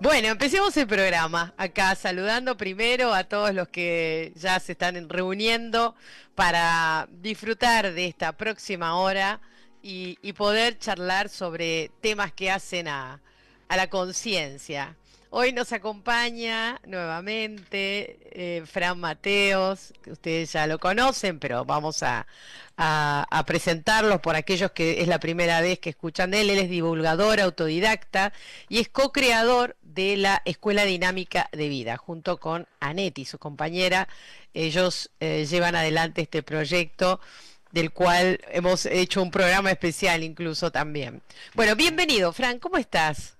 Bueno, empecemos el programa acá saludando primero a todos los que ya se están reuniendo para disfrutar de esta próxima hora y poder charlar sobre temas que hacen a la conciencia. Hoy nos acompaña nuevamente Fran Mateos, que ustedes ya lo conocen, pero vamos a presentarlos por aquellos que es la primera vez que escuchan de él. Él es divulgador, autodidacta y es co-creador de la Escuela Dinámica de Vida, junto con Aneti, su compañera. Ellos llevan adelante este proyecto del cual hemos hecho un programa especial incluso también. Bueno, Ujú. bienvenido, Fran, ¿cómo estás?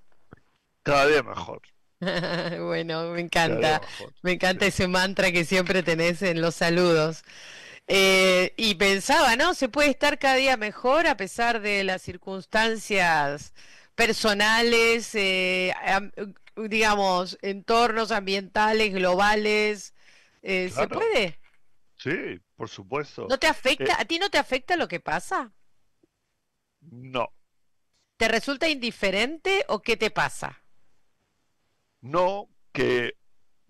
Cada día mejor, Bueno, cada día mejor. me Sí, encanta ese mantra que siempre tenés en los saludos. Y pensaba, ¿no? Se puede estar cada día mejor a pesar de las circunstancias personales, digamos, entornos ambientales, globales. ¿Se claro, puede? sí, por supuesto. ¿No te afecta? Eh, ¿A ti no te afecta lo que pasa? no, ¿Te resulta indiferente o qué te pasa? no, que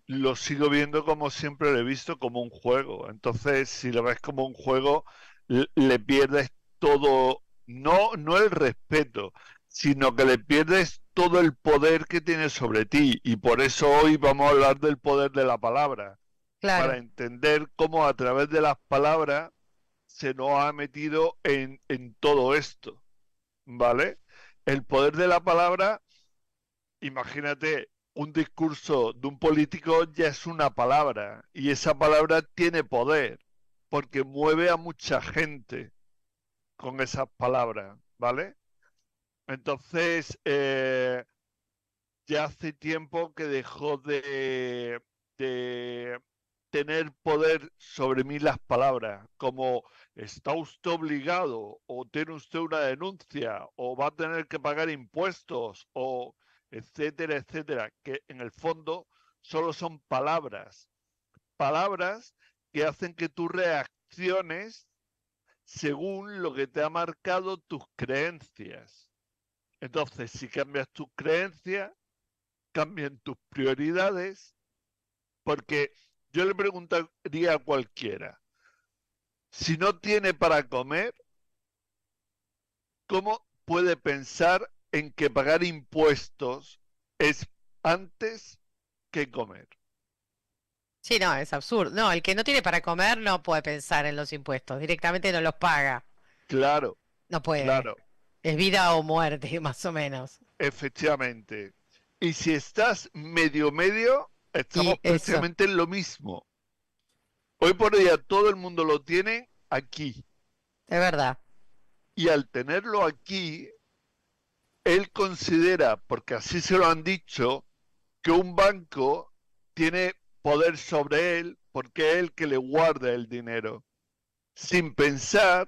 lo sigo viendo como siempre lo he visto, como un juego. Entonces, si lo ves como un juego, le pierdes todo, no el respeto, sino que le pierdes todo el poder que tiene sobre ti. Y por eso hoy vamos a hablar del poder de la palabra, para Claro. entender cómo a través de las palabras se nos ha metido en todo esto, ¿vale? El poder de la palabra, imagínate, un discurso de un político ya es una palabra y esa palabra tiene poder porque mueve a mucha gente con esas palabras, ¿vale? Entonces, ya hace tiempo que dejó de tener poder sobre mí las palabras, como está usted obligado, o tiene usted una denuncia, o va a tener que pagar impuestos, o etcétera, etcétera, que en el fondo solo son palabras, palabras que hacen que tú reacciones según lo que te ha marcado tus creencias. Entonces, si cambias tus creencias, cambien tus prioridades, porque yo le preguntaría a cualquiera, si no tiene para comer, ¿cómo puede pensar en que pagar impuestos es antes que comer? Sí, no, es absurdo. No, el que no tiene para comer no puede pensar en los impuestos, directamente no los paga. Claro, No puede. claro, Es vida o muerte, más o menos. efectivamente. Y si estás medio medio, estamos Y eso, prácticamente en lo mismo. Hoy por día todo el mundo lo tiene aquí. es verdad. Y al tenerlo aquí, él considera, porque así se lo han dicho, que un banco tiene poder sobre él porque es el que le guarda el dinero, sin pensar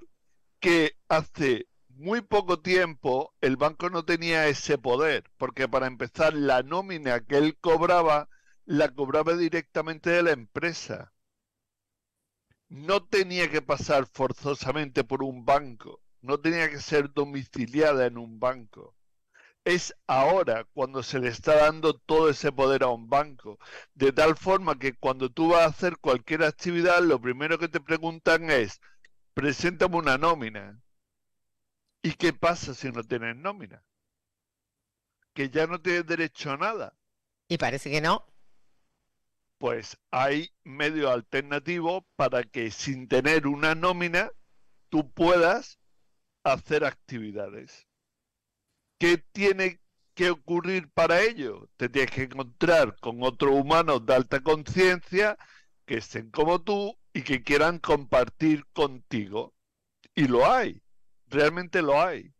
que hace muy poco tiempo el banco no tenía ese poder, porque para empezar la nómina que él cobraba la cobraba directamente de la empresa. No tenía que pasar forzosamente por un banco, no tenía que ser domiciliada en un banco. Es ahora cuando se le está dando todo ese poder a un banco, de tal forma que cuando tú vas a hacer cualquier actividad, lo primero que te preguntan es, preséntame una nómina. ¿Y qué pasa si no tienes nómina? Que ya no tienes derecho a nada. Y parece que no. Pues hay medios alternativos para que sin tener una nómina tú puedas hacer actividades. ¿Qué tiene que ocurrir para ello? Te tienes que encontrar con otros humanos de alta conciencia que estén como tú y que quieran compartir contigo. Y lo hay, realmente lo hay.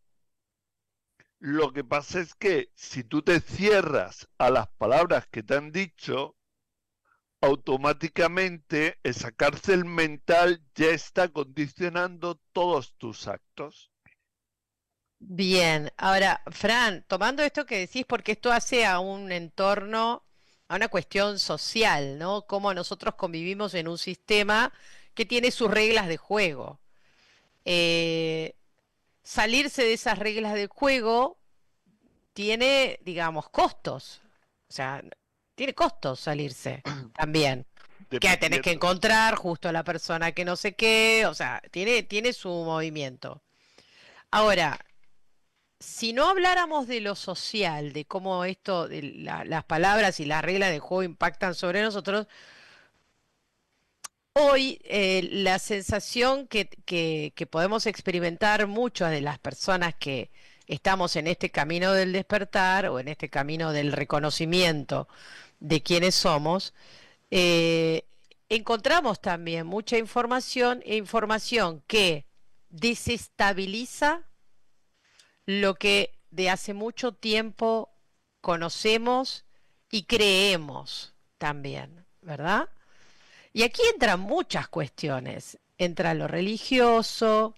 Lo que pasa es que si tú te cierras a las palabras que te han dicho, automáticamente esa cárcel mental ya está condicionando todos tus actos. Bien, ahora, Fran, tomando esto que decís, porque esto hace a un entorno, a una cuestión social, ¿no? Cómo nosotros convivimos en un sistema que tiene sus reglas de juego. Eh, Salirse de esas reglas de juego tiene, digamos, costos. O sea, tiene costos salirse también. Que tenés que Dependiendo. encontrar justo a la persona que no sé qué, o sea, tiene su movimiento. Ahora, si no habláramos de lo social, de cómo esto, de las palabras y las reglas del juego impactan sobre nosotros, hoy la sensación que podemos experimentar muchas de las personas que estamos en este camino del despertar o en este camino del reconocimiento de quiénes somos, eh, encontramos también mucha información e información que desestabiliza lo que de hace mucho tiempo conocemos y creemos también, ¿verdad? Y aquí entran muchas cuestiones. Entra lo religioso,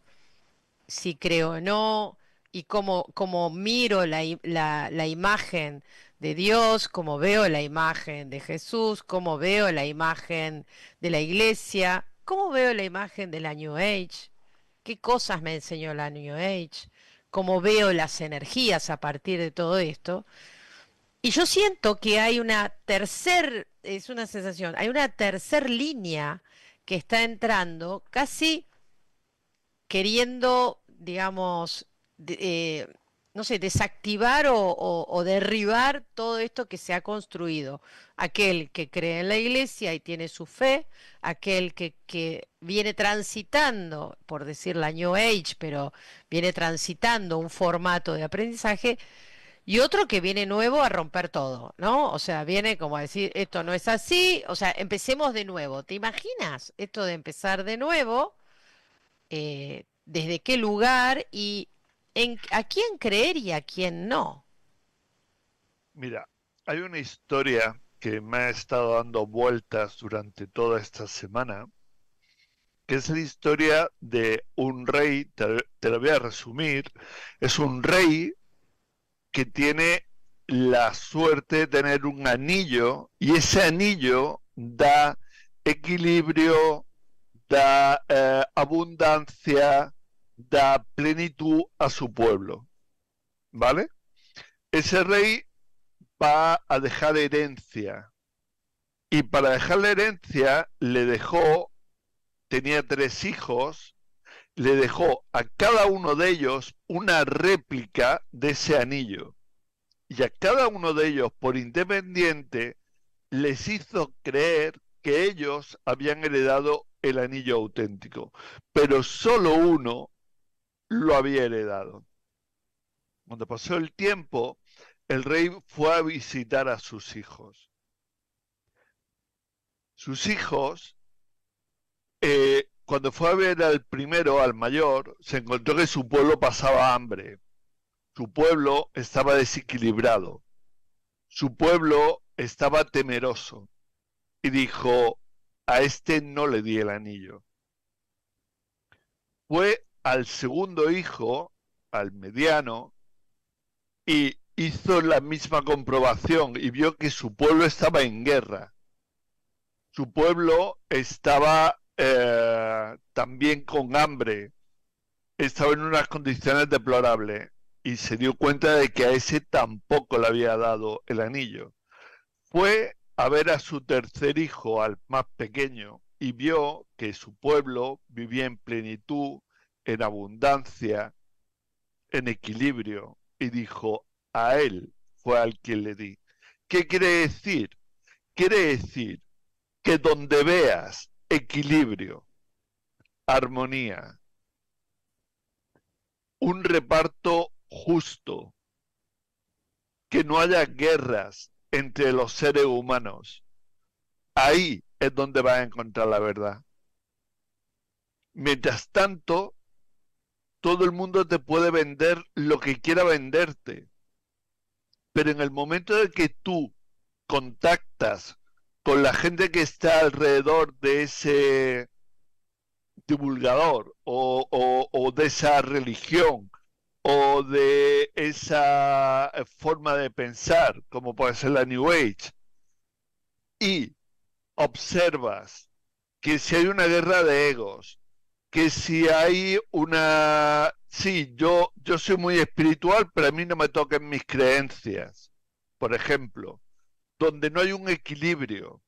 si creo o no, y cómo miro la imagen de Dios, cómo veo la imagen de Jesús, cómo veo la imagen de la iglesia, cómo veo la imagen de la New Age, qué cosas me enseñó la New Age, cómo veo las energías a partir de todo esto. Y yo siento que hay una es una sensación, hay una tercer línea que está entrando casi queriendo, digamos, no sé, desactivar o derribar todo esto que se ha construido. Aquel que cree en la iglesia y tiene su fe, aquel que viene transitando, por decir la New Age, pero viene transitando un formato de aprendizaje, y otro que viene nuevo a romper todo, ¿no? O sea, viene como a decir, esto no es así, o sea, empecemos de nuevo. ¿Te imaginas esto de empezar de nuevo? Desde qué lugar y a quién creer y a quién no. Mira, hay una historia que me ha estado dando vueltas durante toda esta semana, que es la historia de un rey, te lo voy a resumir, es un rey que tiene la suerte de tener un anillo y ese anillo da equilibrio, da abundancia, da plenitud a su pueblo, ¿vale? Ese rey va a dejar herencia y para dejar la herencia le dejó, tenía 3 hijos, le dejó a cada uno de ellos una réplica de ese anillo y a cada uno de ellos por independiente les hizo creer que ellos habían heredado el anillo auténtico, pero solo uno lo había heredado. Cuando pasó el tiempo, el rey fue a visitar a sus hijos. Sus hijos, cuando fue a ver al primero, al mayor, se encontró que su pueblo pasaba hambre. Su pueblo estaba desequilibrado. Su pueblo estaba temeroso. Y dijo, a este no le di el anillo. Fue al segundo hijo, al mediano, y hizo la misma comprobación y vio que su pueblo estaba en guerra. Su pueblo estaba también con hambre, estaba en unas condiciones deplorables y se dio cuenta de que a ese tampoco le había dado el anillo. Fue a ver a su tercer hijo, al más pequeño, y vio que su pueblo vivía en plenitud, en abundancia, en equilibrio, y dijo, a él fue al que le di. ¿Qué quiere decir? Quiere decir que donde veas equilibrio, armonía, un reparto justo, que no haya guerras entre los seres humanos, ahí es donde vas a encontrar la verdad. Mientras tanto, todo el mundo te puede vender lo que quiera venderte, pero en el momento de que tú contactas con la gente que está alrededor de ese divulgador o de esa religión o de esa forma de pensar, como puede ser la New Age, y observas que si hay una guerra de egos, que si hay una... Sí, yo soy muy espiritual, pero a mí no me toquen mis creencias, por ejemplo. donde no hay un equilibrio,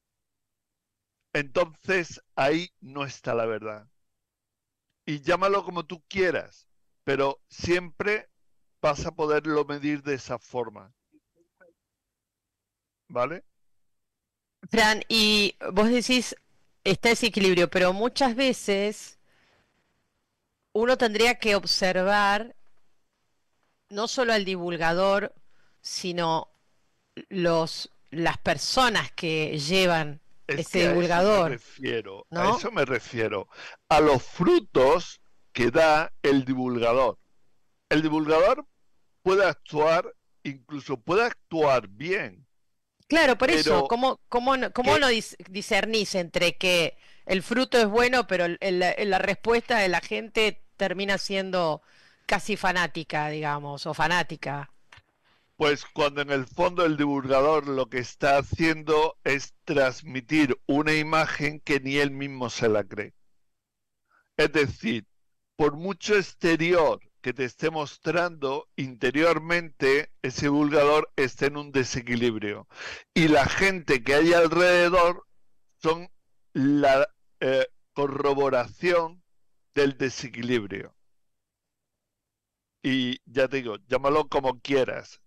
entonces ahí no está la verdad. Y llámalo como tú quieras, pero siempre vas a poderlo medir de esa forma, ¿vale? Fran, y vos decís, está ese equilibrio, pero muchas veces uno tendría que observar no solo al divulgador, sino las personas que llevan Es ese que divulgador, a ¿no? eso me refiero, a los frutos que da el divulgador. El divulgador puede actuar, incluso puede actuar bien, Claro, por eso, pero ¿cómo no que, discernís entre que el fruto es bueno, pero la respuesta de la gente termina siendo casi fanática, digamos, o fanática? pues cuando en el fondo el divulgador lo que está haciendo es transmitir una imagen que ni él mismo se la cree. Es decir, por mucho exterior que te esté mostrando, interiormente ese divulgador está en un desequilibrio. Y la gente que hay alrededor son la corroboración del desequilibrio. Y ya te digo, llámalo como quieras.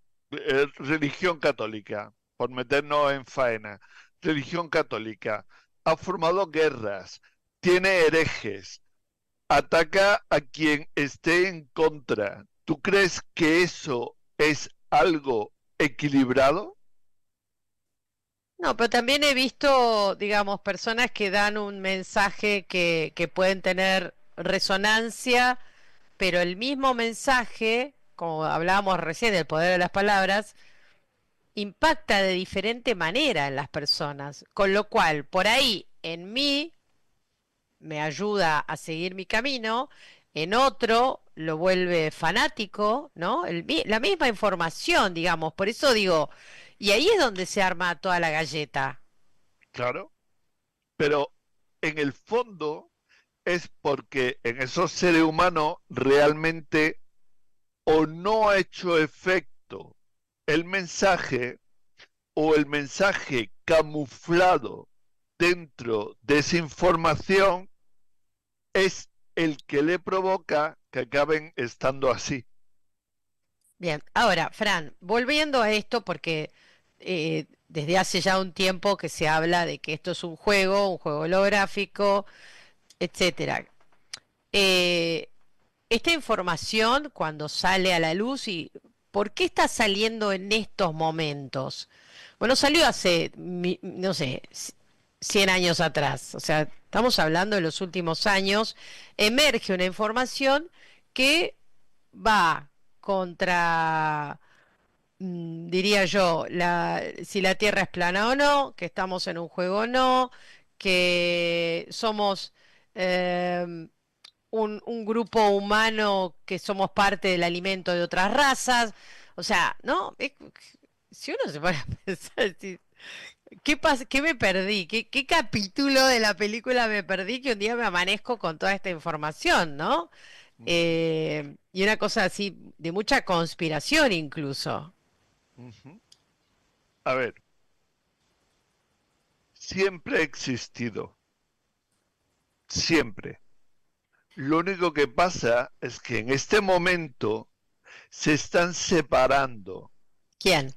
Religión católica, por meternos en faena. Religión católica ha formado guerras, tiene herejes, ataca a quien esté en contra. ¿Tú crees que eso es algo equilibrado? No, pero también he visto, digamos, personas que dan un mensaje que pueden tener resonancia, pero el mismo mensaje, como hablábamos recién del poder de las palabras, impacta de diferente manera en las personas, con lo cual por ahí en mí me ayuda a seguir mi camino, en otro lo vuelve fanático, ¿no? La misma información, digamos, por eso digo, y ahí es donde se arma toda la galleta. Claro, pero en el fondo es porque en esos seres humanos realmente o no ha hecho efecto el mensaje o el mensaje camuflado dentro de esa información es el que le provoca que acaben estando así. Bien, ahora, Fran, volviendo a esto, porque desde hace ya un tiempo que se habla de que esto es un juego holográfico, etcétera. Eh, esta información, cuando sale a la luz, y ¿por qué está saliendo en estos momentos? Bueno, salió hace, no sé, 100 años atrás. O sea, estamos hablando de los últimos años. Emerge una información que va contra, diría yo, si la Tierra es plana o no, que estamos en un juego o no, que somos un grupo humano que somos parte del alimento de otras razas. O sea, ¿no? Si uno se pone a pensar, ¿qué me perdí? ¿Qué capítulo de la película me perdí que un día me amanezco con toda esta información, ¿no? Uh -huh, Y una cosa así de mucha conspiración incluso. uh -huh. A ver, siempre ha existido, siempre. Lo único que pasa es que en este momento se están separando ¿Quién?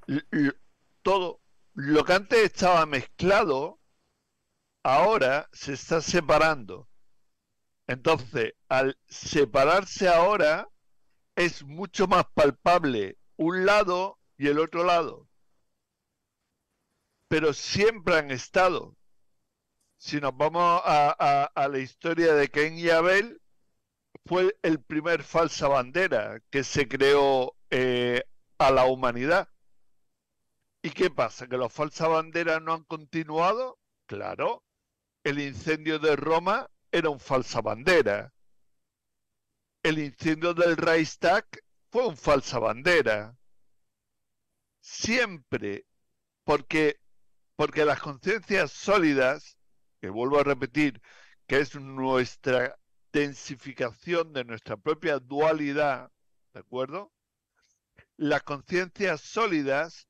todo. Lo que antes estaba mezclado, ahora se está separando. Entonces, al separarse ahora, es mucho más palpable un lado y el otro lado, pero siempre han estado. Si nos vamos a la historia de Caín y Abel, fue el primer falsa bandera que se creó a la humanidad. ¿Y qué pasa? ¿Que los falsas banderas no han continuado? Claro, el incendio de Roma era un falsa bandera. El incendio del Reichstag fue un falsa bandera. Siempre, porque, porque las conciencias sólidas, que vuelvo a repetir, que es nuestra densificación de nuestra propia dualidad, ¿de acuerdo? Las conciencias sólidas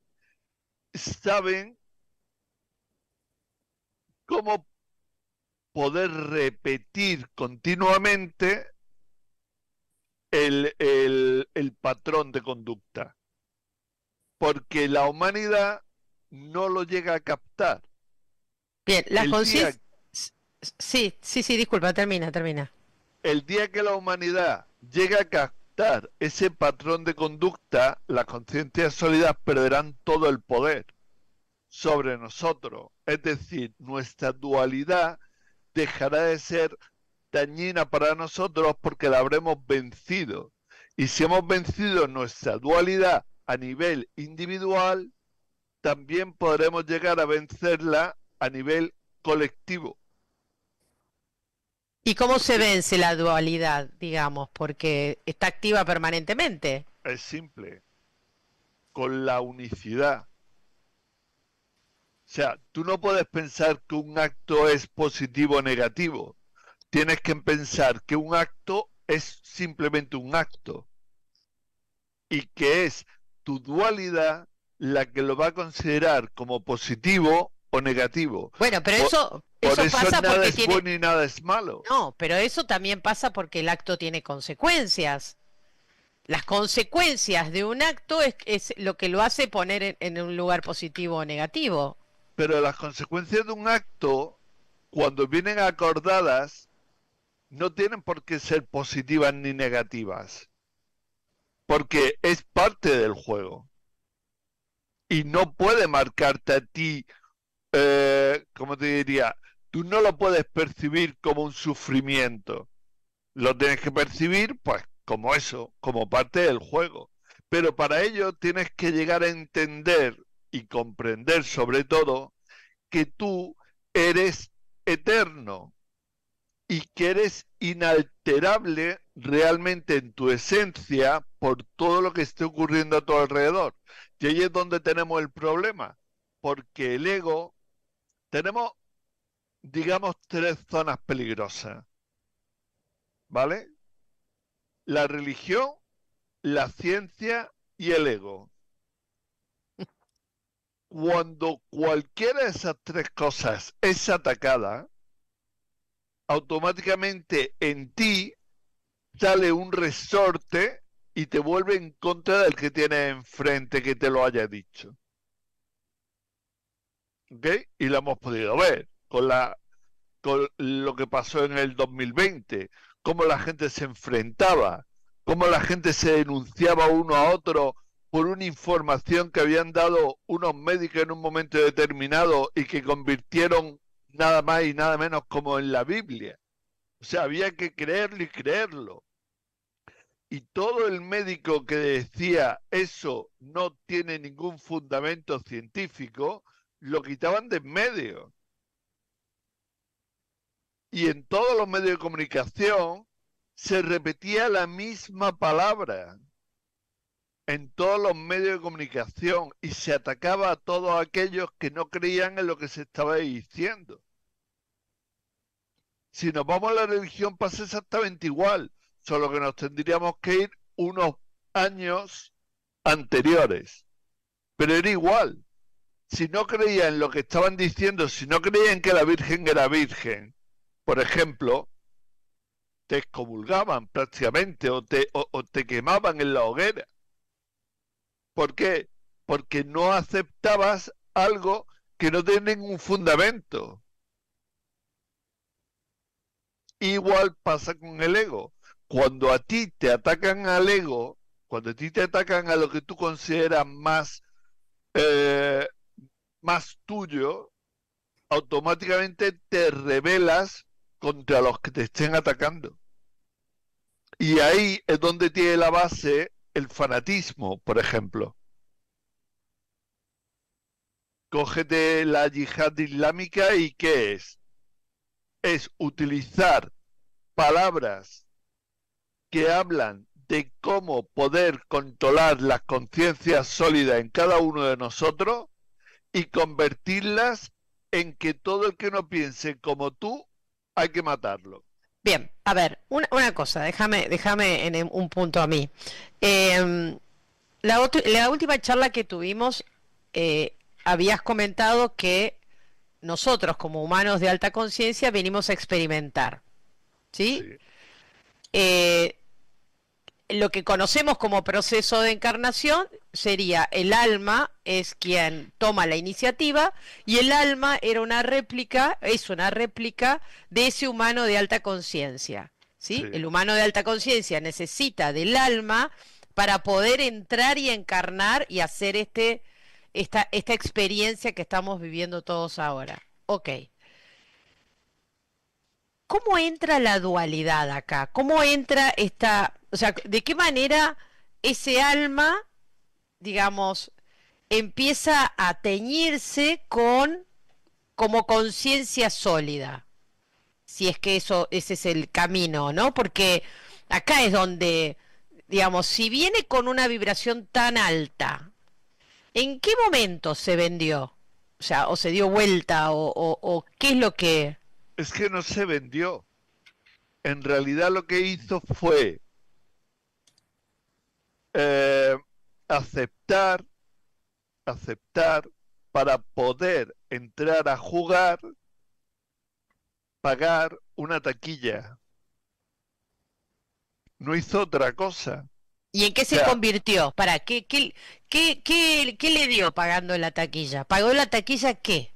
saben cómo poder repetir continuamente el patrón de conducta, porque la humanidad no lo llega a captar. Bien, la El día, conciencia... Sí, sí, sí, disculpa, termina. el día que la humanidad llega a captar ese patrón de conducta, las conciencias sólidas perderán todo el poder sobre nosotros. Es decir, nuestra dualidad dejará de ser dañina para nosotros porque la habremos vencido. Y si hemos vencido nuestra dualidad a nivel individual, también podremos llegar a vencerla a nivel colectivo. ¿Y cómo se Porque vence la dualidad, digamos? Porque está activa permanentemente. es simple, con la unicidad. O sea, tú no puedes pensar que un acto es positivo o negativo. Tienes que pensar que un acto es simplemente un acto y que es tu dualidad la que lo va a considerar como positivo o negativo. Bueno, pero Por, por eso eso pasa nada porque es tiene... bueno y nada es malo. No, pero eso también pasa porque el acto tiene consecuencias. Las consecuencias de un acto es lo que lo hace poner en un lugar positivo o negativo. Pero las consecuencias de un acto, cuando vienen acordadas, no tienen por qué ser positivas ni negativas, porque es parte del juego y no puede marcarte a ti, como te diría, tú no lo puedes percibir como un sufrimiento, lo tienes que percibir pues como eso, como parte del juego. Pero para ello tienes que llegar a entender y comprender sobre todo que tú eres eterno y que eres inalterable realmente en tu esencia por todo lo que esté ocurriendo a tu alrededor. Y ahí es donde tenemos el problema, porque el ego, tenemos, digamos, tres zonas peligrosas, ¿vale? La religión, la ciencia y el ego. Cuando cualquiera de esas tres cosas es atacada, automáticamente en ti sale un resorte y te vuelve en contra del que tienes enfrente que te lo haya dicho. ¿Ok? Y lo hemos podido ver con lo que pasó en el 2020, cómo la gente se enfrentaba, cómo la gente se denunciaba uno a otro por una información que habían dado unos médicos en un momento determinado y que convirtieron nada más y nada menos como en la Biblia. O sea, había que creerlo y creerlo. Y todo el médico que decía eso no tiene ningún fundamento científico, lo quitaban de en medio. Y en todos los medios de comunicación se repetía la misma palabra, en todos los medios de comunicación, y se atacaba a todos aquellos que no creían en lo que se estaba diciendo. Si nos vamos a la religión pasa exactamente igual, solo que nos tendríamos que ir unos años anteriores. Pero era igual. Si no creían en lo que estaban diciendo, si no creían que la Virgen era virgen, por ejemplo, te excomulgaban prácticamente o te quemaban en la hoguera. ¿Por qué? Porque no aceptabas algo que no tiene ningún fundamento. Igual pasa con el ego. Cuando a ti te atacan al ego, cuando a ti te atacan a lo que tú consideras eh, más tuyo, automáticamente te rebelas contra los que te estén atacando. Y ahí es donde tiene la base el fanatismo, por ejemplo. Cógete la yihad islámica y ¿qué es? Es utilizar palabras que hablan de cómo poder controlar las conciencias sólidas en cada uno de nosotros y convertirlas en que todo el que no piense como tú hay que matarlo. Bien, a ver, una cosa, déjame en un punto a mí. Em, la última charla que tuvimos, habías comentado que nosotros como humanos de alta conciencia venimos a experimentar, ¿sí? Sí, Eh, lo que conocemos como proceso de encarnación sería el alma es quien toma la iniciativa y el alma era una réplica, es una réplica de ese humano de alta conciencia, ¿sí? sí. El humano de alta conciencia necesita del alma para poder entrar y encarnar y hacer esta experiencia que estamos viviendo todos ahora. Ok. ¿Cómo entra la dualidad acá? ¿Cómo entra o sea, de qué manera ese alma, digamos, empieza a teñirse como conciencia sólida? Si es que ese es el camino, ¿no? Porque acá es donde, digamos, si viene con una vibración tan alta, ¿en qué momento se vendió? O sea, o se dio vuelta, o qué es lo que... Es que no se vendió. En realidad lo que hizo fue eh, aceptar, aceptar para poder entrar a jugar, pagar una taquilla. No hizo otra cosa. ¿Y en qué O se sea, convirtió? Para, ¿qué le dio pagando la taquilla? ¿Pagó la taquilla qué?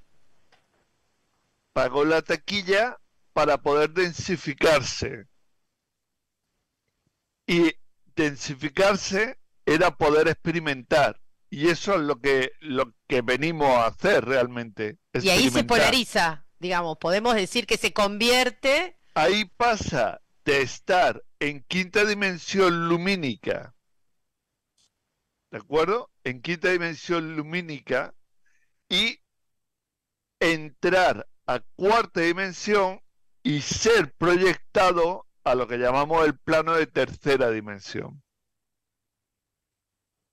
pagó la taquilla para poder densificarse. Y densificarse era poder experimentar. Y eso es lo que venimos a hacer realmente, Y ahí se experimentar. polariza, digamos, podemos decir que se convierte, Ahí pasa de estar en quinta dimensión lumínica, ¿de acuerdo? En quinta dimensión lumínica y entrar a cuarta dimensión y ser proyectado a lo que llamamos el plano de tercera dimensión.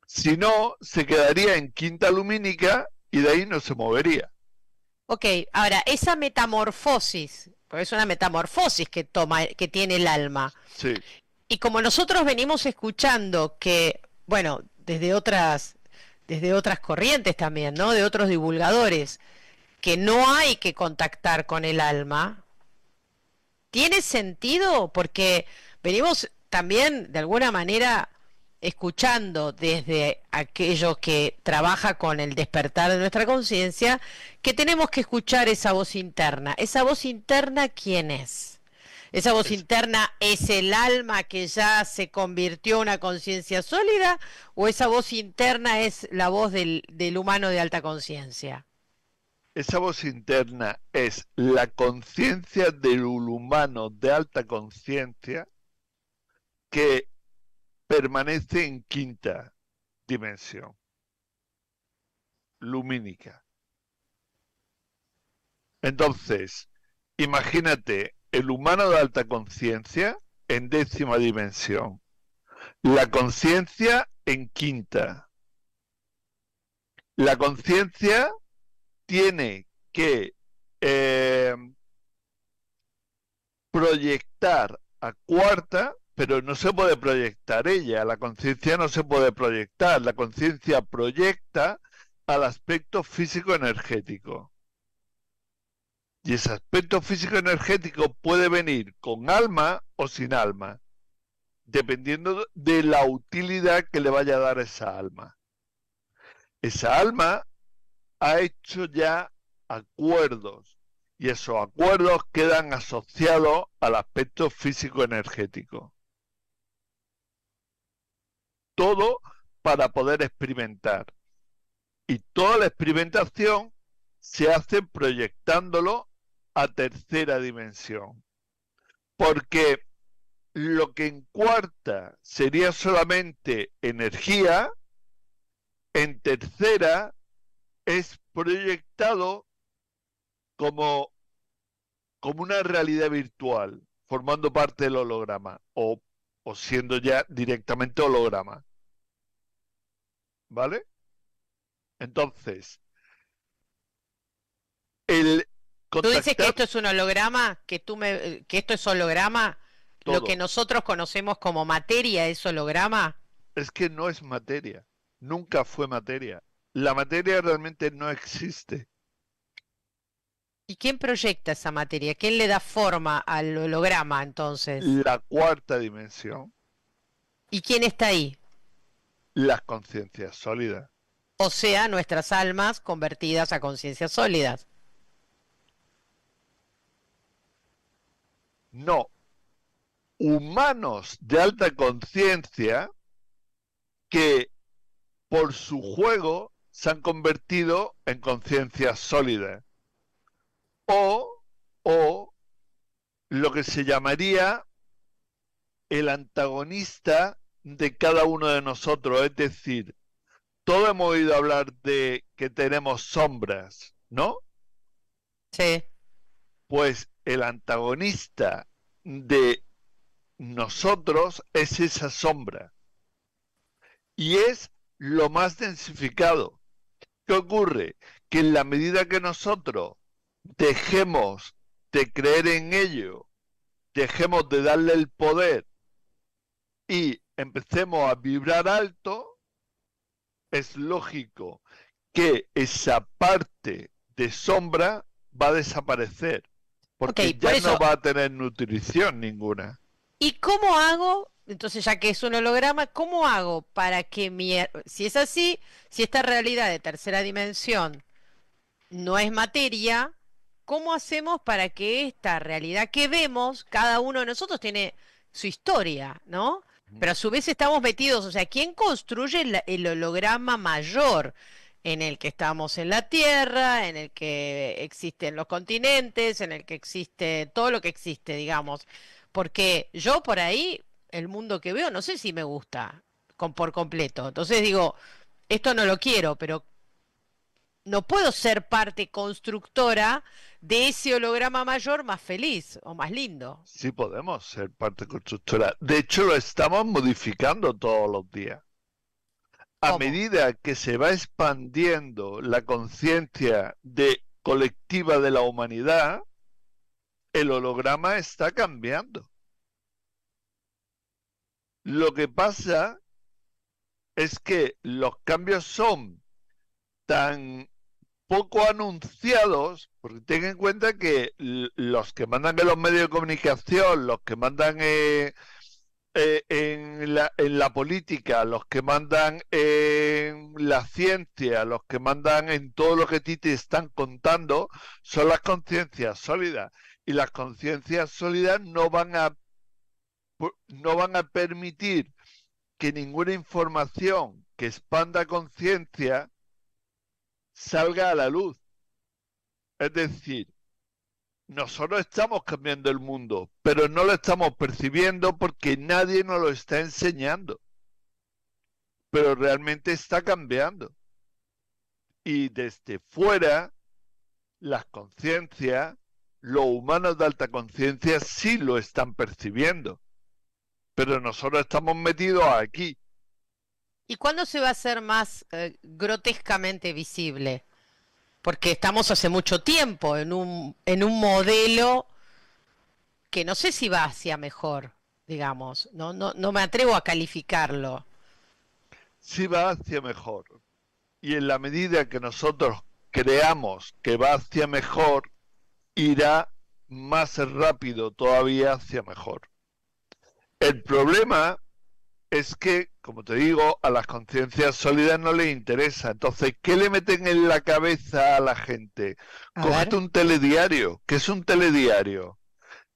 Si no, se quedaría en quinta lumínica y de ahí no se movería. ok, ahora, esa metamorfosis, porque es una metamorfosis que tiene el alma, Sí, y como nosotros venimos escuchando que, bueno, desde otras corrientes también, ¿no? De otros divulgadores, que no hay que contactar con el alma, ¿tiene sentido? Porque venimos también, de alguna manera, escuchando desde aquello que trabaja con el despertar de nuestra conciencia, que tenemos que escuchar esa voz interna. ¿Esa voz interna quién es? ¿Esa voz es, interna es el alma que ya se convirtió en una conciencia sólida? ¿O esa voz interna es la voz del humano de alta conciencia? esa voz interna es la conciencia del humano de alta conciencia que permanece en quinta dimensión lumínica. Entonces, imagínate el humano de alta conciencia en décima dimensión, la conciencia en quinta. La conciencia tiene que eh, proyectar a cuarta, pero no se puede proyectar ella, la conciencia no se puede proyectar, la conciencia proyecta al aspecto físico-energético. Y ese aspecto físico-energético puede venir con alma o sin alma, dependiendo de la utilidad que le vaya a dar esa alma. Esa alma ha hecho ya acuerdos y esos acuerdos quedan asociados al aspecto físico-energético. Todo para poder experimentar. Y toda la experimentación se hace proyectándolo a tercera dimensión. Porque lo que en cuarta sería solamente energía, en tercera es proyectado como, como una realidad virtual, formando parte del holograma o siendo ya directamente holograma. ¿Vale? Entonces, el Tú dices que contactar esto es un holograma, que esto es holograma, lo que todo nosotros conocemos como materia es holograma. es que no es materia, nunca fue materia. La materia realmente no existe. ¿Y quién proyecta esa materia? ¿Quién le da forma al holograma entonces? La cuarta dimensión, ¿Y quién está ahí? las conciencias sólidas. O sea, nuestras almas convertidas a conciencias sólidas. No, humanos de alta conciencia que por su juego se han convertido en conciencias sólidas. O, o lo que se llamaría el antagonista de cada uno de nosotros. Es decir, todos hemos oído hablar de que tenemos sombras, ¿no? Sí. Pues el antagonista de nosotros es esa sombra. Y es lo más densificado. ¿Qué ocurre? Que en la medida que nosotros dejemos de creer en ello, dejemos de darle el poder y empecemos a vibrar alto, es lógico que esa parte de sombra va a desaparecer, Ok, porque por ya no eso, va a tener nutrición ninguna. ¿y cómo hago? Entonces, ya que es un holograma, ¿cómo hago para que si es así, si esta realidad de tercera dimensión no es materia, ¿cómo hacemos para que esta realidad que vemos, cada uno de nosotros tiene su historia, ¿no? Pero a su vez estamos metidos, o sea, ¿quién construye el holograma mayor en el que estamos en la Tierra, en el que existen los continentes, en el que existe todo lo que existe, digamos? Porque yo por ahí, el mundo que veo, no sé si me gusta por completo. Entonces digo, esto no lo quiero, pero no puedo ser parte constructora de ese holograma mayor más feliz o más lindo. Sí podemos ser parte constructora. De hecho, lo estamos modificando todos los días. A ¿Cómo? medida que se va expandiendo la conciencia de colectiva de la humanidad, el holograma está cambiando. Lo que pasa es que los cambios son tan poco anunciados, porque ten en cuenta que los que mandan en los medios de comunicación, los que mandan en la política, los que mandan en la ciencia, los que mandan en todo lo que a ti te están contando, son las conciencias sólidas. Y las conciencias sólidas no van a permitir que ninguna información que expanda conciencia salga a la luz. Es decir, nosotros estamos cambiando el mundo, pero no lo estamos percibiendo porque nadie nos lo está enseñando. Pero realmente está cambiando. Y desde fuera, las conciencias, los humanos de alta conciencia sí lo están percibiendo. Pero nosotros estamos metidos aquí. ¿Y cuándo se va a hacer más grotescamente visible? Porque estamos hace mucho tiempo en un modelo que no sé si va hacia mejor, digamos. No me atrevo a calificarlo. Sí va hacia mejor. Y en la medida que nosotros creamos que va hacia mejor, irá más rápido todavía hacia mejor. El problema es que, como te digo, a las conciencias sólidas no les interesa. Entonces, ¿qué le meten en la cabeza a la gente? A ver. Cógete un telediario. ¿Qué es un telediario?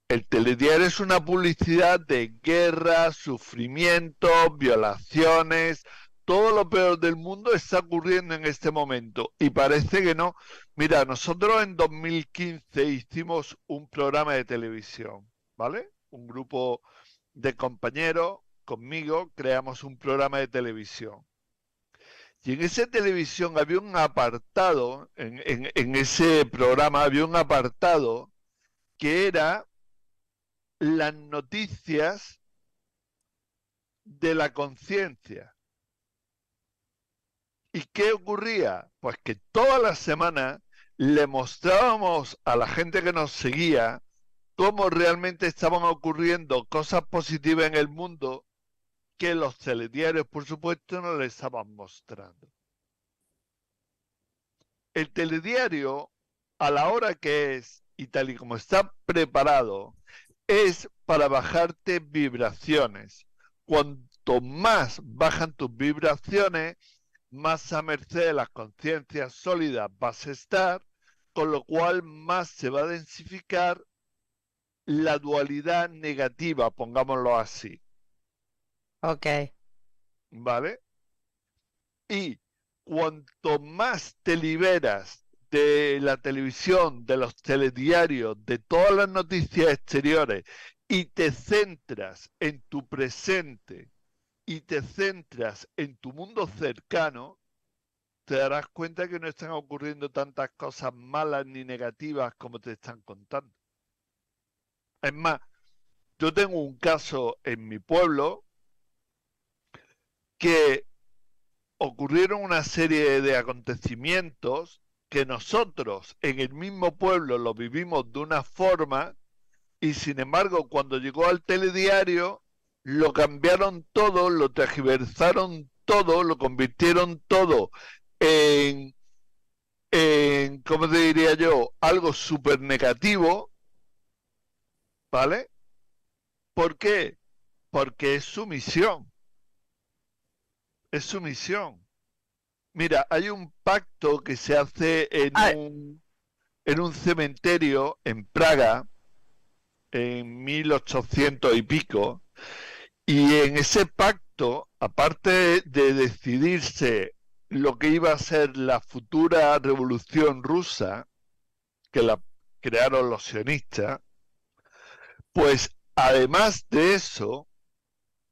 El telediario es una publicidad de guerra, sufrimiento, violaciones. Todo lo peor del mundo está ocurriendo en este momento. Y parece que no. Mira, nosotros en 2015 hicimos un programa de televisión, ¿vale? Un grupo de compañeros conmigo creamos un programa de televisión. Y en esa televisión había un apartado, en ese programa había un apartado que era las noticias de la conciencia. ¿Y qué ocurría? Pues que todas las semanas le mostrábamos a la gente que nos seguía cómo realmente estaban ocurriendo cosas positivas en el mundo que los telediarios, por supuesto, no le estaban mostrando. El telediario a la hora que es y tal y como está preparado, es para bajarte vibraciones. Cuanto más bajan tus vibraciones, más a merced de las conciencias sólidas vas a estar, con lo cual más se va a densificar la dualidad negativa, pongámoslo así, Ok. ¿vale? Y cuanto más te liberas de la televisión, de los telediarios, de todas las noticias exteriores y te centras en tu presente y te centras en tu mundo cercano, te darás cuenta que no están ocurriendo tantas cosas malas ni negativas como te están contando. Es más, yo tengo un caso en mi pueblo que ocurrieron una serie de acontecimientos que nosotros en el mismo pueblo lo vivimos de una forma y sin embargo cuando llegó al telediario lo cambiaron todo, lo tergiversaron todo, lo convirtieron todo en, ¿cómo te diría yo? Algo súper negativo, ¿vale? ¿Por qué? Porque es su misión, es su misión. Mira, hay un pacto que se hace Ah, en un cementerio en Praga en 1800 y pico, y en ese pacto, aparte de decidirse lo que iba a ser la futura revolución rusa, que la crearon los sionistas, pues además de eso,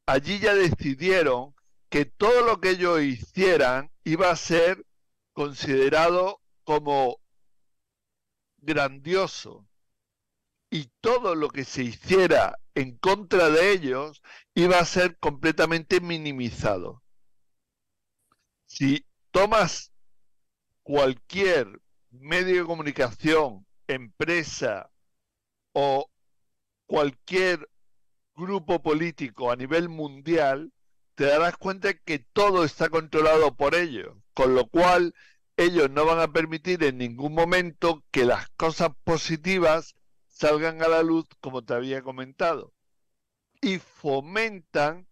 allí ya decidieron que todo lo que ellos hicieran iba a ser considerado como grandioso y todo lo que se hiciera en contra de ellos iba a ser completamente minimizado. Si tomas cualquier medio de comunicación, empresa o cualquier grupo político a nivel mundial, te darás cuenta que todo está controlado por ellos, con lo cual ellos no van a permitir en ningún momento que las cosas positivas salgan a la luz, como te había comentado, y fomentan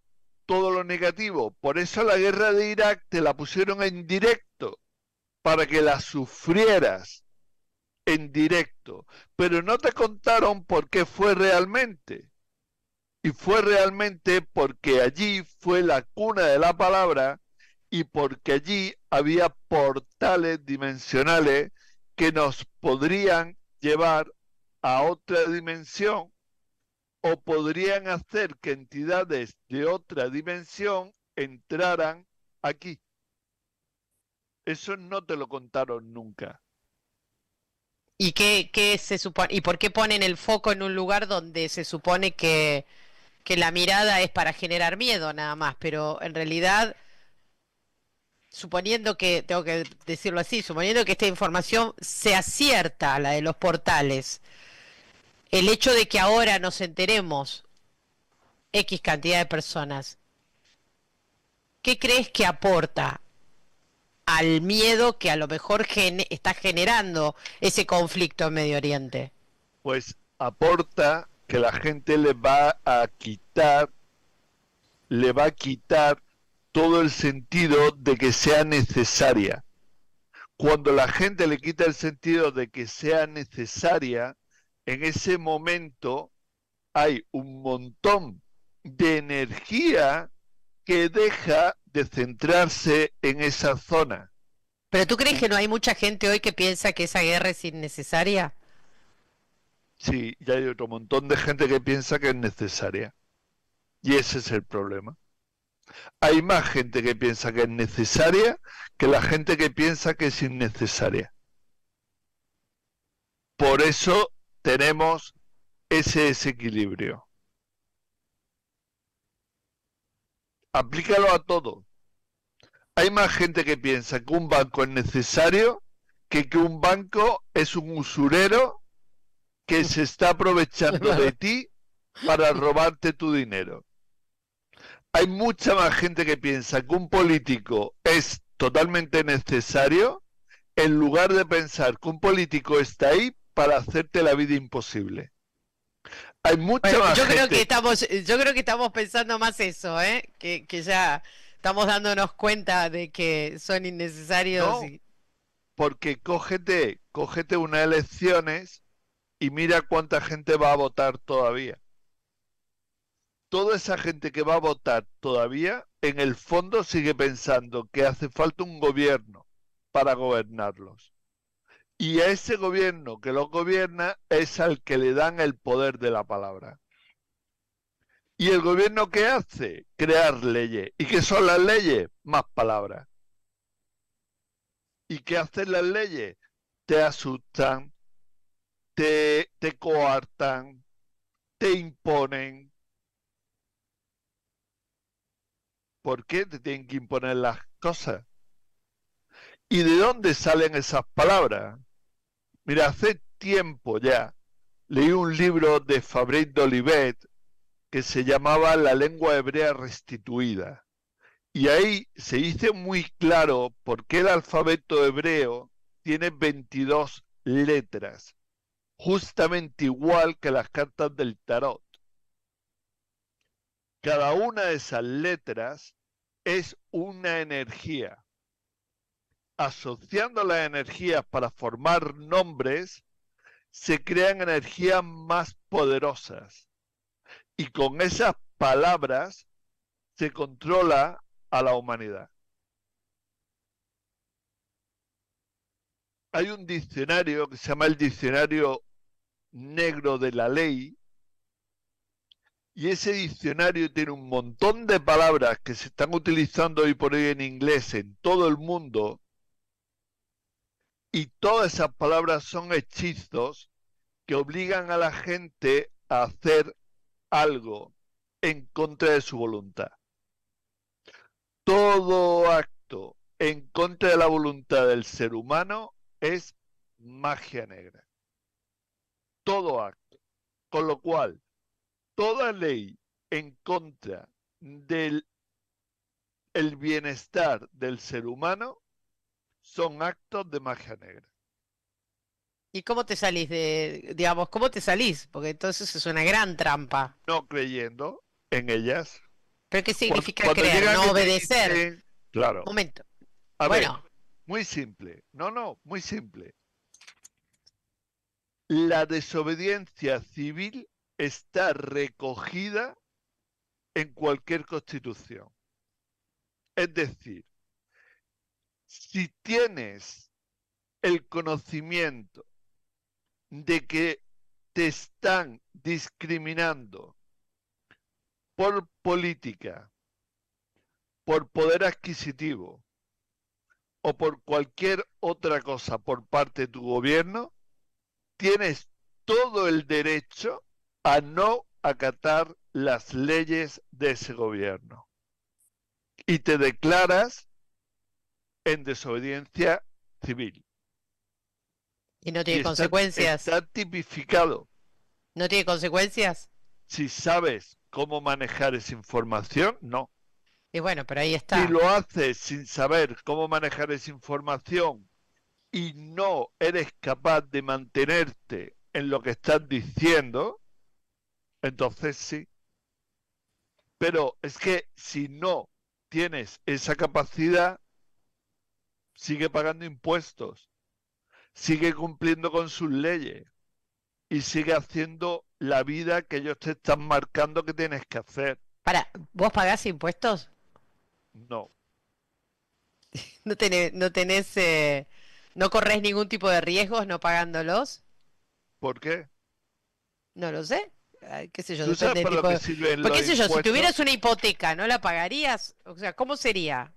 todo lo negativo. Por eso la guerra de Irak te la pusieron en directo, para que la sufrieras en directo, pero no te contaron por qué fue realmente. Y fue realmente porque allí fue la cuna de la palabra y porque allí había portales dimensionales que nos podrían llevar a otra dimensión o podrían hacer que entidades de otra dimensión entraran aquí. Eso no te lo contaron nunca. ¿y qué se supone? ¿Y por qué ponen el foco en un lugar donde se supone que la mirada es para generar miedo nada más? Pero en realidad, suponiendo que, tengo que decirlo así, suponiendo que esta información sea cierta, la de los portales, el hecho de que ahora nos enteremos X cantidad de personas, ¿qué crees que aporta al miedo que a lo mejor está generando ese conflicto en Medio Oriente? Pues aporta que la gente le va a quitar todo el sentido de que sea necesaria. Cuando la gente le quita el sentido de que sea necesaria, en ese momento hay un montón de energía que deja de centrarse en esa zona. ¿Pero tú crees Y que no hay mucha gente hoy que piensa que esa guerra es innecesaria? sí, ya hay otro montón de gente que piensa que es necesaria. Y ese es el problema. Hay más gente que piensa que es necesaria que la gente que piensa que es innecesaria. Por eso tenemos ese desequilibrio. Aplícalo a todo. Hay más gente que piensa que un banco es necesario que un banco es un usurero que se está Es aprovechando de verdad. ti para robarte tu dinero. Hay mucha más gente que piensa que un político es totalmente necesario en lugar de pensar que un político está ahí para hacerte la vida imposible. Hay mucha Bueno, más gente. yo creo que estamos pensando más eso, ¿eh? Que ya estamos dándonos cuenta de que son innecesarios No, y porque cógete unas elecciones y mira cuánta gente va a votar todavía. Toda esa gente que va a votar todavía, en el fondo sigue pensando que hace falta un gobierno para gobernarlos. Y a ese gobierno que los gobierna es al que le dan el poder de la palabra. ¿Y el gobierno qué hace? Crear leyes. ¿Y qué son las leyes? Más palabras. ¿Y qué hacen las leyes? Te asustan, te coartan, te imponen. ¿Por qué te tienen que imponer las cosas? ¿Y de dónde salen esas palabras? Mira, hace tiempo ya leí un libro de Fabrice d'Olivet que se llamaba La lengua hebrea restituida. Y ahí se dice muy claro por qué el alfabeto hebreo tiene 22 letras, justamente igual que las cartas del tarot. Cada una de esas letras es una energía. Asociando las energías para formar nombres, se crean energías más poderosas. Y con esas palabras se controla a la humanidad. Hay un diccionario que se llama el Diccionario Negro de la Ley, y ese diccionario tiene un montón de palabras que se están utilizando hoy por hoy en inglés en todo el mundo, y todas esas palabras son hechizos que obligan a la gente a hacer algo en contra de su voluntad. Todo acto en contra de la voluntad del ser humano es magia negra. Todo acto. Con lo cual, toda ley en contra del el bienestar del ser humano son actos de magia negra. ¿y cómo te salís digamos, cómo te salís? Porque entonces es una gran trampa. No creyendo en ellas. ¿Pero qué Cuando, significa cuando creer? llegan No y te obedecer. dicen, claro, Momento. a ver, Bueno, muy simple. No, no, muy simple. La desobediencia civil está recogida en cualquier constitución. Es decir, si tienes el conocimiento de que te están discriminando por política, por poder adquisitivo o por cualquier otra cosa por parte de tu gobierno, tienes todo el derecho a no acatar las leyes de ese gobierno. Y te declaras en desobediencia civil. y no Y tiene consecuencias. está tipificado. ¿No tiene consecuencias? Si sabes cómo manejar esa información, no. Y bueno, pero ahí Si está. lo haces sin saber cómo manejar esa información y no eres capaz de mantenerte en lo que estás diciendo, entonces sí. Pero es que si no tienes esa capacidad, sigue pagando impuestos, sigue cumpliendo con sus leyes y sigue haciendo la vida que ellos te están marcando que tienes que hacer. ¿Vos pagás impuestos? No. No corres ningún tipo de riesgos no pagándolos? ¿Por qué? No lo sé. Ay, qué sé yo, ¿Tú sabes depende del para lo tipo que de... sirven Pues los qué sé yo, si impuestos? tuvieras una hipoteca, ¿no la pagarías? O sea, ¿cómo sería?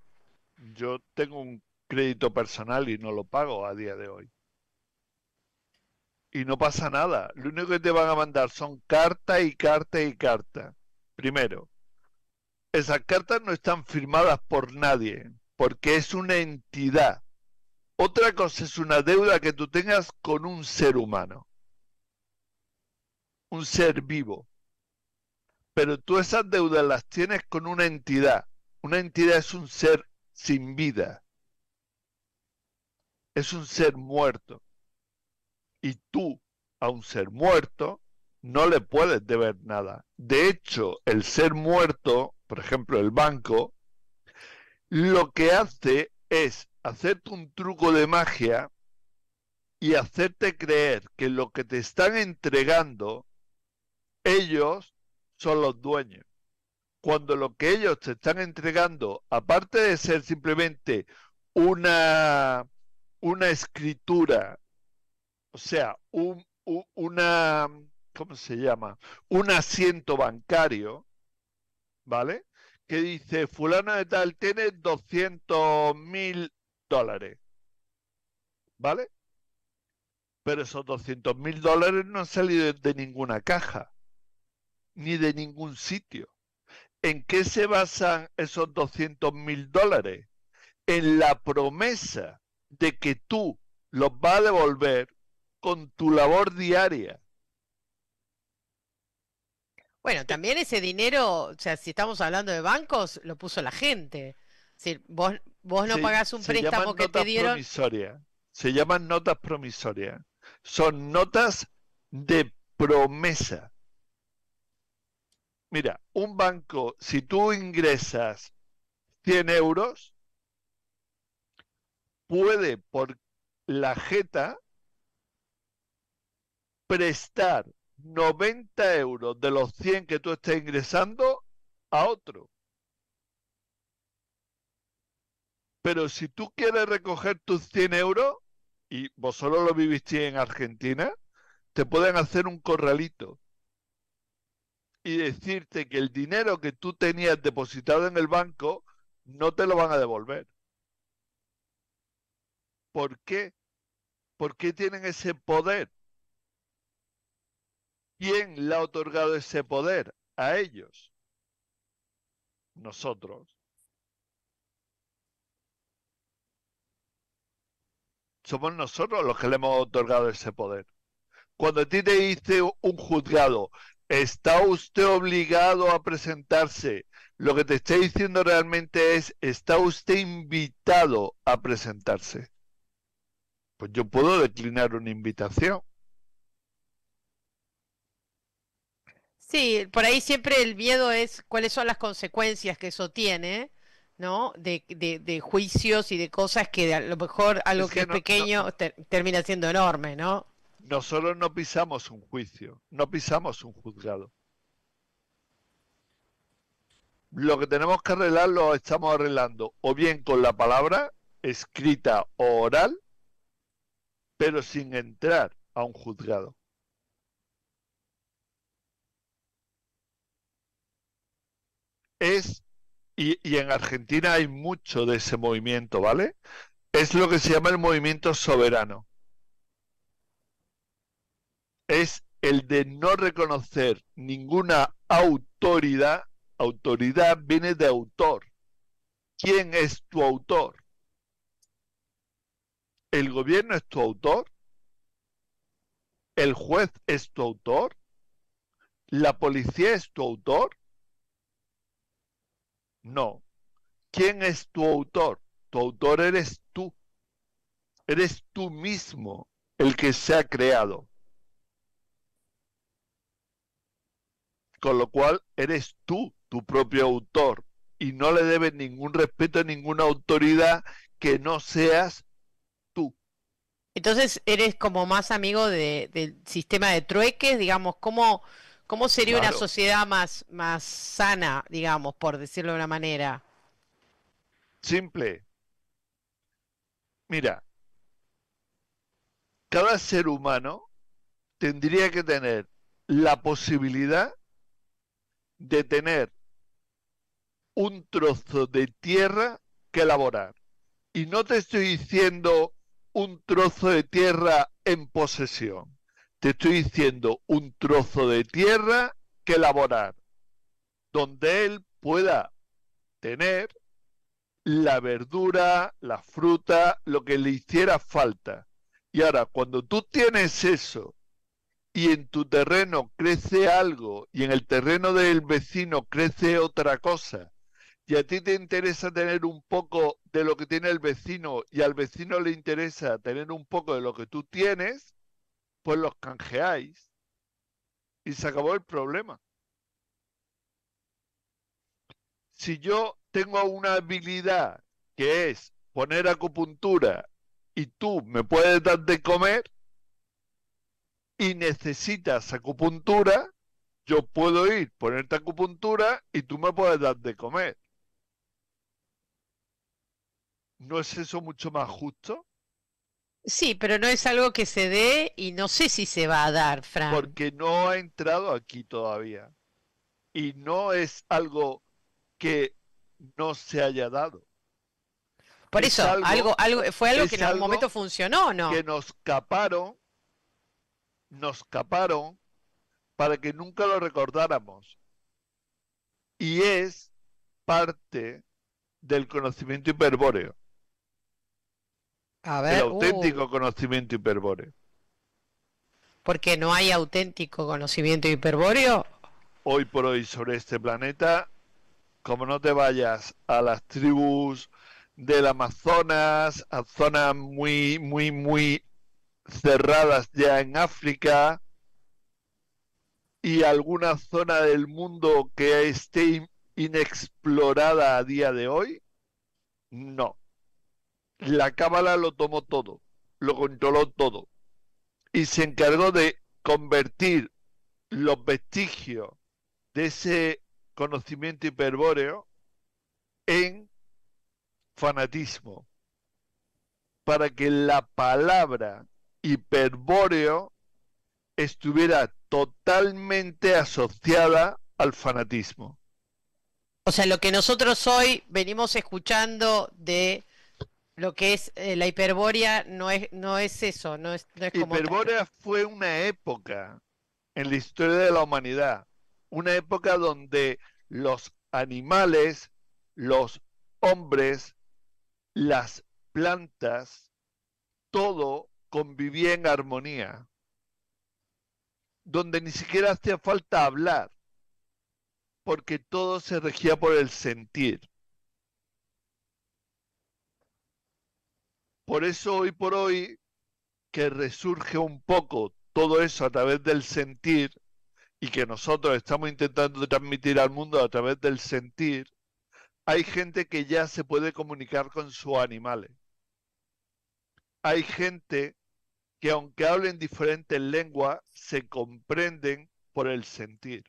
Yo tengo un crédito personal y no lo pago a día de hoy. Y no pasa nada. Lo único que te van a mandar son cartas y cartas y cartas. Primero, esas cartas no están firmadas por nadie, porque es una entidad. Otra cosa es una deuda que tú tengas con un ser humano, un ser vivo. Pero tú esas deudas las tienes con una entidad. Una entidad es un ser sin vida. es un ser muerto. Y tú, a un ser muerto, no le puedes deber nada. De hecho, el ser muerto, por ejemplo, el banco, lo que hace es hacerte un truco de magia y hacerte creer que lo que te están entregando, ellos son los dueños. Cuando lo que ellos te están entregando, aparte de ser simplemente una, una escritura, o sea, una, ¿cómo se llama? Un asiento bancario, ¿vale? Que dice, fulano de tal tiene 200.000 dólares, ¿vale? Pero esos 200.000 dólares no han salido de ninguna caja, ni de ningún sitio. ¿En qué se basan esos 200.000 dólares? En la promesa de que tú los vas a devolver con tu labor diaria. Bueno, también ese dinero, o sea, si estamos hablando de bancos, lo puso la gente. Es decir, vos no Se, pagás un se préstamo llaman que te notas dieron. promisorias. Se llaman notas promisorias. Son notas de promesa. Mira, un banco, si tú ingresas 100 euros, puede por la jeta prestar 90 euros de los 100 que tú estás ingresando a otro. Pero si tú quieres recoger tus 100 euros, y vosotros lo vivisteis en Argentina, te pueden hacer un corralito y decirte que el dinero que tú tenías depositado en el banco no te lo van a devolver. ¿Por qué? ¿Por qué tienen ese poder? ¿Quién le ha otorgado ese poder? A ellos. Nosotros. Somos nosotros los que le hemos otorgado ese poder. Cuando a ti te dice un juzgado, ¿está usted obligado a presentarse? Lo que te está diciendo realmente es, ¿está usted invitado a presentarse? Pues yo puedo declinar una invitación. Sí, por ahí siempre el miedo es cuáles son las consecuencias que eso tiene, ¿no? De juicios y de cosas que a lo mejor algo Es que que es pequeño termina siendo enorme, ¿no? nosotros no pisamos un juicio, no pisamos un juzgado. Lo que tenemos que arreglar lo estamos arreglando o bien con la palabra escrita o oral, pero sin entrar a un juzgado. Es, y en Argentina hay mucho de ese movimiento, ¿vale? Es lo que se llama el movimiento soberano. Es el de no reconocer ninguna autoridad. Autoridad viene de autor. ¿Quién es tu autor? ¿El gobierno es tu autor? ¿El juez es tu autor? ¿La policía es tu autor? No. ¿Quién es tu autor? Tu autor eres tú. Eres tú mismo el que se ha creado. Con lo cual eres tú tu propio autor y no le debes ningún respeto a ninguna autoridad que no seas tú. Entonces eres como más amigo del sistema de trueques, digamos, ¿cómo sería una Claro, sociedad más sana, digamos, por decirlo de una manera? simple. Mira, cada ser humano tendría que tener la posibilidad de tener un trozo de tierra que elaborar. Y no te estoy diciendo un trozo de tierra en posesión. Te estoy diciendo un trozo de tierra que elaborar, donde él pueda tener la verdura, la fruta, lo que le hiciera falta. Y ahora, cuando tú tienes eso y en tu terreno crece algo y en el terreno del vecino crece otra cosa, y a ti te interesa tener un poco de lo que tiene el vecino y al vecino le interesa tener un poco de lo que tú tienes, pues los canjeáis y se acabó el problema. Si yo tengo una habilidad que es poner acupuntura y tú me puedes dar de comer y necesitas acupuntura, yo puedo ir, ponerte acupuntura y tú me puedes dar de comer. ¿No es eso mucho más justo? Sí, pero no es algo que se dé y no sé si se va a dar, Fran. Porque no ha entrado aquí todavía. Y no es algo que no se haya dado. Por eso, fue algo que Es en algún momento algo funcionó, que ¿no? nos caparon para que nunca lo recordáramos. Y es parte del conocimiento hiperbóreo, A el ver, auténtico conocimiento hiperbóreo. porque no hay auténtico conocimiento hiperbóreo. Hoy por hoy sobre este planeta, como no te vayas a las tribus del Amazonas, a zonas muy, muy, muy cerradas ya en África y alguna zona del mundo que esté inexplorada a día de hoy, no. La cábala lo tomó todo, lo controló todo y se encargó de convertir los vestigios de ese conocimiento hiperbóreo en fanatismo, para que la palabra hiperbóreo estuviera totalmente asociada al fanatismo. O sea, lo que nosotros hoy venimos escuchando de lo que es la hiperbórea no es eso, no es como tal. Hiperbórea fue una época en la historia de la humanidad, una época donde los animales, los hombres, las plantas, todo convivía en armonía, donde ni siquiera hacía falta hablar, porque todo se regía por el sentir. Por eso hoy por hoy que resurge un poco todo eso a través del sentir y que nosotros estamos intentando transmitir al mundo a través del sentir, hay gente que ya se puede comunicar con sus animales. Hay gente que aunque hablen diferentes lenguas, se comprenden por el sentir.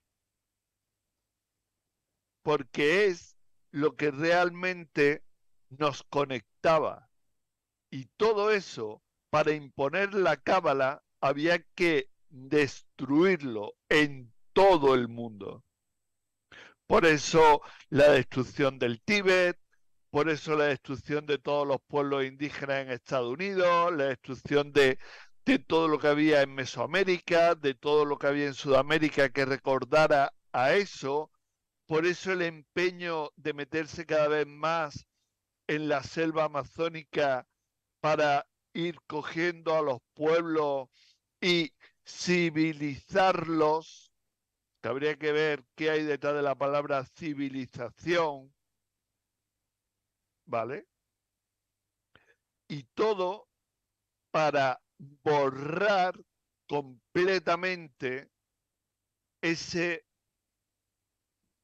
Porque es lo que realmente nos conectaba. Y todo eso, para imponer la cábala, había que destruirlo en todo el mundo. Por eso la destrucción del Tíbet, por eso la destrucción de todos los pueblos indígenas en Estados Unidos, la destrucción de todo lo que había en Mesoamérica, de todo lo que había en Sudamérica que recordara a eso. Por eso el empeño de meterse cada vez más en la selva amazónica para ir cogiendo a los pueblos y civilizarlos, que habría que ver qué hay detrás de la palabra civilización, ¿vale? Y todo para borrar completamente ese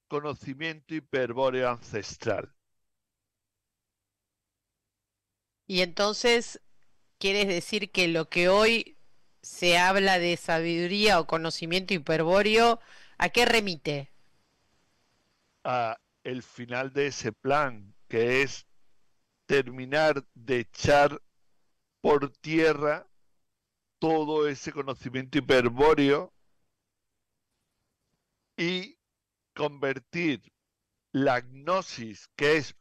conocimiento hiperbóreo ancestral. Y entonces, ¿quieres decir que lo que hoy se habla de sabiduría o conocimiento hiperbóreo, ¿a qué remite? A el final de ese plan, que es terminar de echar por tierra todo ese conocimiento hiperbóreo y convertir la gnosis, que es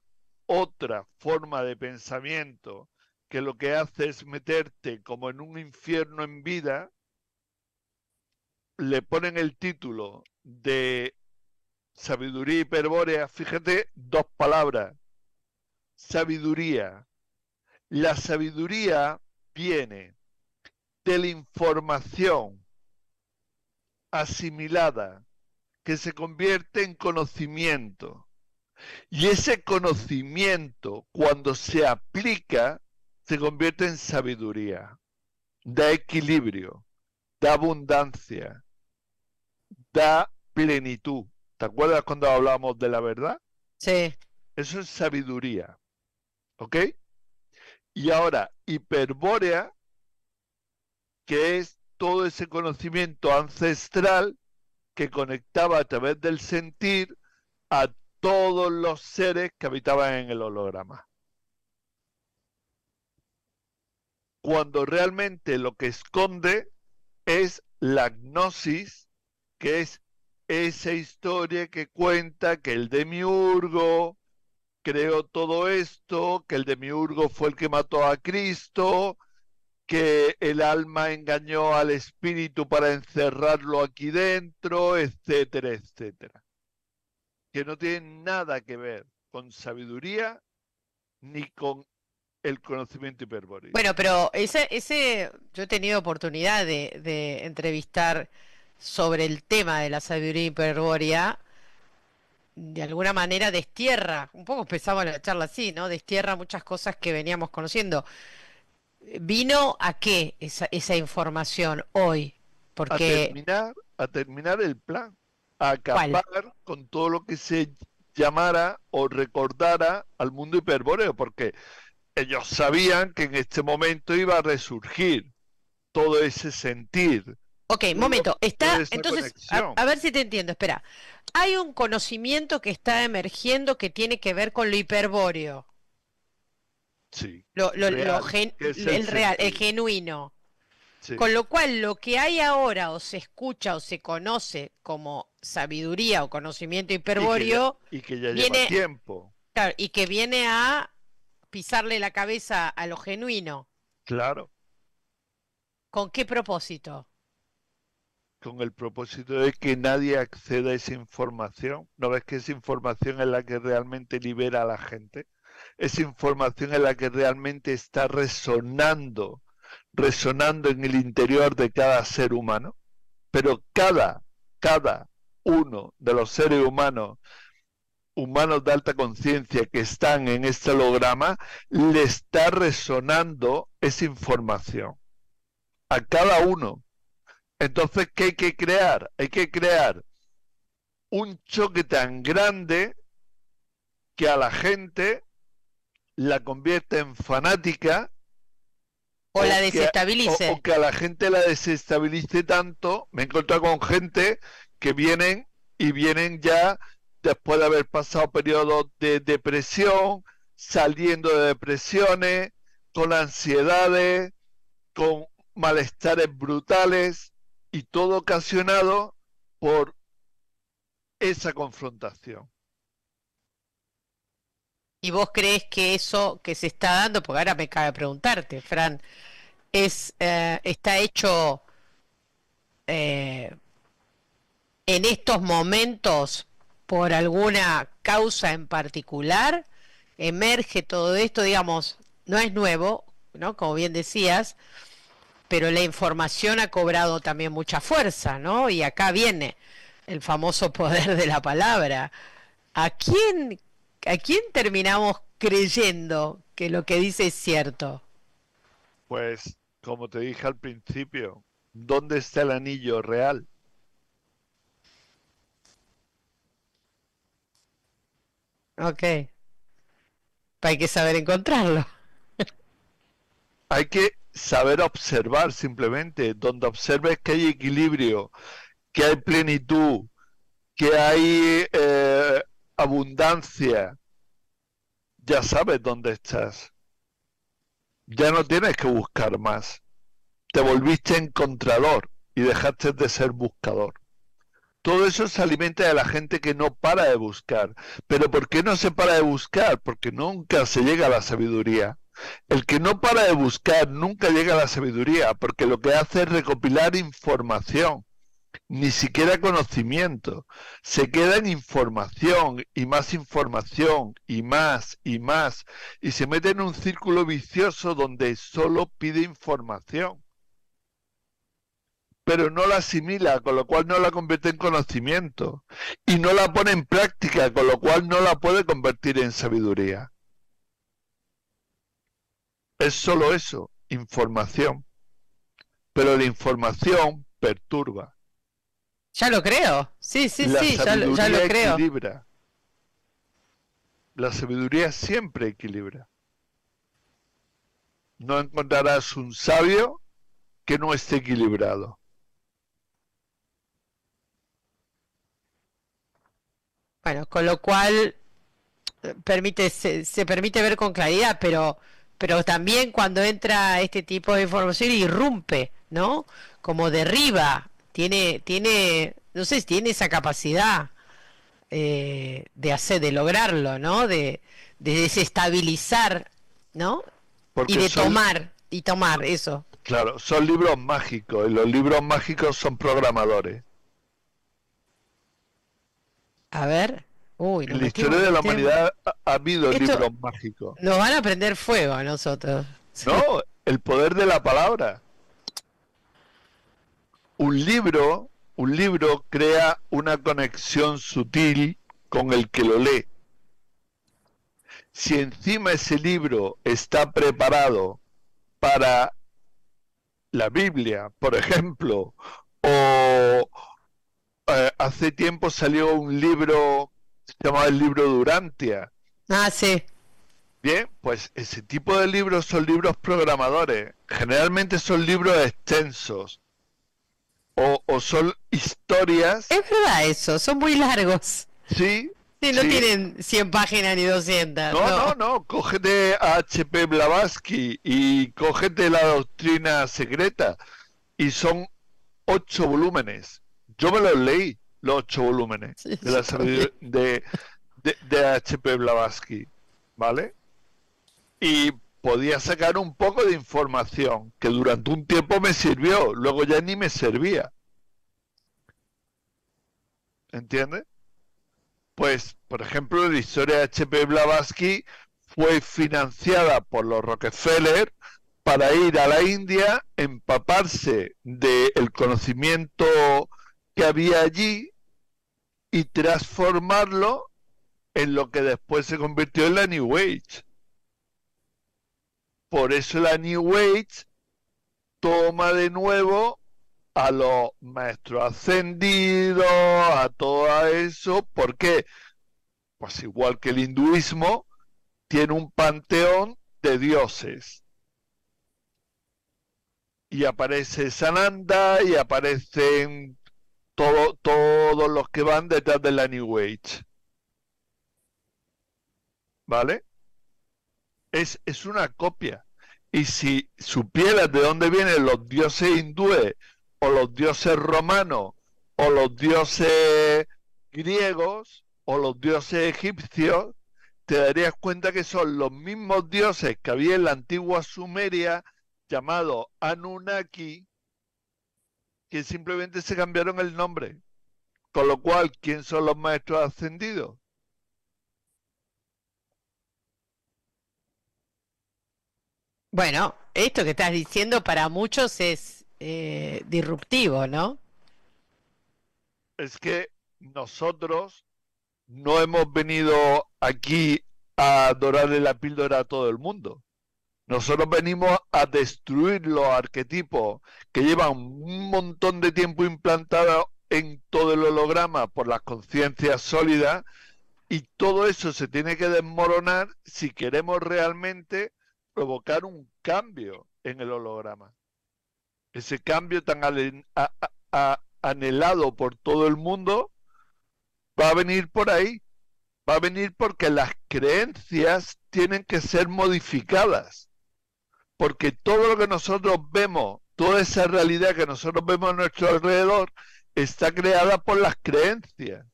otra forma de pensamiento, que lo que hace es meterte como en un infierno en vida, le ponen el título de sabiduría hiperbórea, fíjate, dos palabras, sabiduría. La sabiduría viene de la información asimilada que se convierte en conocimiento. Y ese conocimiento, cuando se aplica, se convierte en sabiduría, da equilibrio, da abundancia, da plenitud. ¿Te acuerdas cuando hablábamos de la verdad? Sí. Eso es sabiduría, ¿ok? Y ahora, hiperbórea, que es todo ese conocimiento ancestral que conectaba a través del sentir a todos los seres que habitaban en el holograma. Cuando realmente lo que esconde es la gnosis, que es esa historia que cuenta que el demiurgo creó todo esto, que el demiurgo fue el que mató a Cristo, que el alma engañó al espíritu para encerrarlo aquí dentro, etcétera, etcétera. Que no tiene nada que ver con sabiduría ni con el conocimiento hiperbórico. Bueno, pero yo he tenido oportunidad de entrevistar sobre el tema de la sabiduría hiperbórea, de alguna manera destierra, un poco empezamos la charla así, ¿no? Destierra muchas cosas que veníamos conociendo. ¿Vino a qué esa información hoy? Porque, A terminar el plan, a ¿cuál? acabar con todo lo que se llamara o recordara al mundo hiperbóreo, porque ellos sabían que en este momento iba a resurgir todo ese sentir, Ok, todo, momento, toda está, esa entonces, conexión. a ver si te entiendo, espera. Hay un conocimiento que está emergiendo que tiene que ver con lo hiperbóreo, Sí, real, que es el el real, el sentir. genuino. Sí, Con lo cual, lo que hay ahora o se escucha o se conoce como sabiduría o conocimiento hiperbóreo, y que ya lleva viene, tiempo, claro, y que viene a pisarle la cabeza a lo genuino. claro, ¿Con qué propósito? con el propósito de que nadie acceda a esa información. ¿No ves que esa información es la que realmente libera a la gente? Esa información es la que realmente está resonando en el interior de cada ser humano. Pero cada uno de los seres humanos, humanos de alta conciencia que están en este holograma, le está resonando esa información. A cada uno. Entonces, ¿qué hay que crear? Hay que crear un choque tan grande que a la gente la convierta en fanática O la que, desestabilice. o que a la gente la desestabilice tanto. Me he encontrado con gente que vienen ya después de haber pasado periodos de depresión, saliendo de depresiones, con ansiedades, con malestares brutales y todo ocasionado por esa confrontación. ¿Y vos crees que eso que se está dando, porque ahora me cabe preguntarte, Fran, está hecho eh, en estos momentos por alguna causa en particular? ¿Emerge todo esto? Digamos, no es nuevo, ¿no? Como bien decías, pero la información ha cobrado también mucha fuerza, ¿no? Y acá viene el famoso poder de la palabra. ¿A quién, a quién terminamos creyendo que lo que dice es cierto? Pues, como te dije al principio, ¿dónde está el anillo real? Ok, hay que saber encontrarlo. Hay que saber observar simplemente, donde observes que hay equilibrio, que hay plenitud, que hay abundancia, ya sabes dónde estás. Ya no tienes que buscar más. Te volviste encontrador y dejaste de ser buscador. Todo eso se alimenta de la gente que no para de buscar. Pero ¿por qué no se para de buscar? Porque nunca se llega a la sabiduría. El que no para de buscar nunca llega a la sabiduría, porque lo que hace es recopilar información, ni siquiera conocimiento. Se queda en información y más y más, y se mete en un círculo vicioso donde solo pide información. pero no la asimila, con lo cual no la convierte en conocimiento. Y no la pone en práctica, con lo cual no la puede convertir en sabiduría. Es solo eso, información. Pero la información perturba. Ya lo creo. Sí, sí, La sí, ya lo sabiduría creo. equilibra. La sabiduría siempre equilibra. No encontrarás un sabio que no esté equilibrado. Bueno, con lo cual se permite ver con claridad, pero también cuando entra este tipo de información irrumpe, ¿no? Como derriba, no sé si tiene esa capacidad de hacer, de lograrlo, ¿no? De desestabilizar, ¿no? Y Porque de son, tomar eso. claro, son libros mágicos y los libros mágicos son programadores. A ver, uy, En nos la metimos historia en de un la tema. humanidad ha habido Esto libros mágicos. nos van a prender fuego a nosotros. No, el poder de la palabra. Un libro crea una conexión sutil con el que lo lee. Si encima ese libro está preparado para la Biblia, por ejemplo, o hace tiempo salió un libro, se llamaba el libro Durantia. Ah, sí. Bien, pues ese tipo de libros son libros programadores. Generalmente son libros extensos o son historias. Es verdad eso, son muy largos. Sí, Sí, no sí. tienen 100 páginas ni 200, No, no, no. no. Cógete a H.P. Blavatsky y cógete la doctrina secreta. Y son 8 volúmenes. Yo me los leí, los 8 volúmenes Sí, de yo la también. de H.P. Blavatsky, ¿vale? Y podía sacar un poco de información que durante un tiempo me sirvió, luego ya ni me servía, ¿entiendes? Pues, por ejemplo, la historia de H.P. Blavatsky fue financiada por los Rockefeller para ir a la India, empaparse del conocimiento que había allí y transformarlo en lo que después se convirtió en la New Age. Por eso la New Age toma de nuevo a los maestros ascendidos, a todo eso. ¿Por qué? Pues igual que el hinduismo, tiene un panteón de dioses. Y aparece Sananda y aparecen todos los que van detrás de la New Age. ¿Vale? Es una copia. Y si supieras de dónde vienen los dioses hindúes, o los dioses romanos, o los dioses griegos, o los dioses egipcios, te darías cuenta que son los mismos dioses que había en la antigua Sumeria, llamados Anunnaki, que simplemente se cambiaron el nombre. Con lo cual, ¿quién son los maestros ascendidos? Bueno, esto que estás diciendo para muchos es disruptivo, ¿no? Es que nosotros no hemos venido aquí a dorarle la píldora a todo el mundo. Nosotros venimos a destruir los arquetipos que llevan un montón de tiempo implantados en todo el holograma por las conciencias sólidas, y todo eso se tiene que desmoronar si queremos realmente provocar un cambio en el holograma. Ese cambio tan anhelado por todo el mundo va a venir por ahí. Va a venir porque las creencias tienen que ser modificadas, porque todo lo que nosotros vemos, toda esa realidad que nosotros vemos a nuestro alrededor, está creada por las creencias.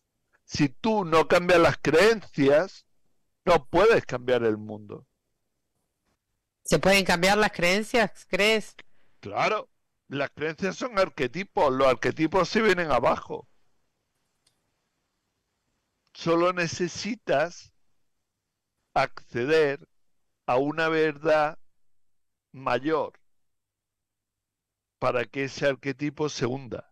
Si tú no cambias las creencias, no puedes cambiar el mundo. ¿Se pueden cambiar las creencias, crees? Claro, las creencias son arquetipos, los arquetipos se vienen abajo. Solo necesitas acceder a una verdad mayor para que ese arquetipo se hunda.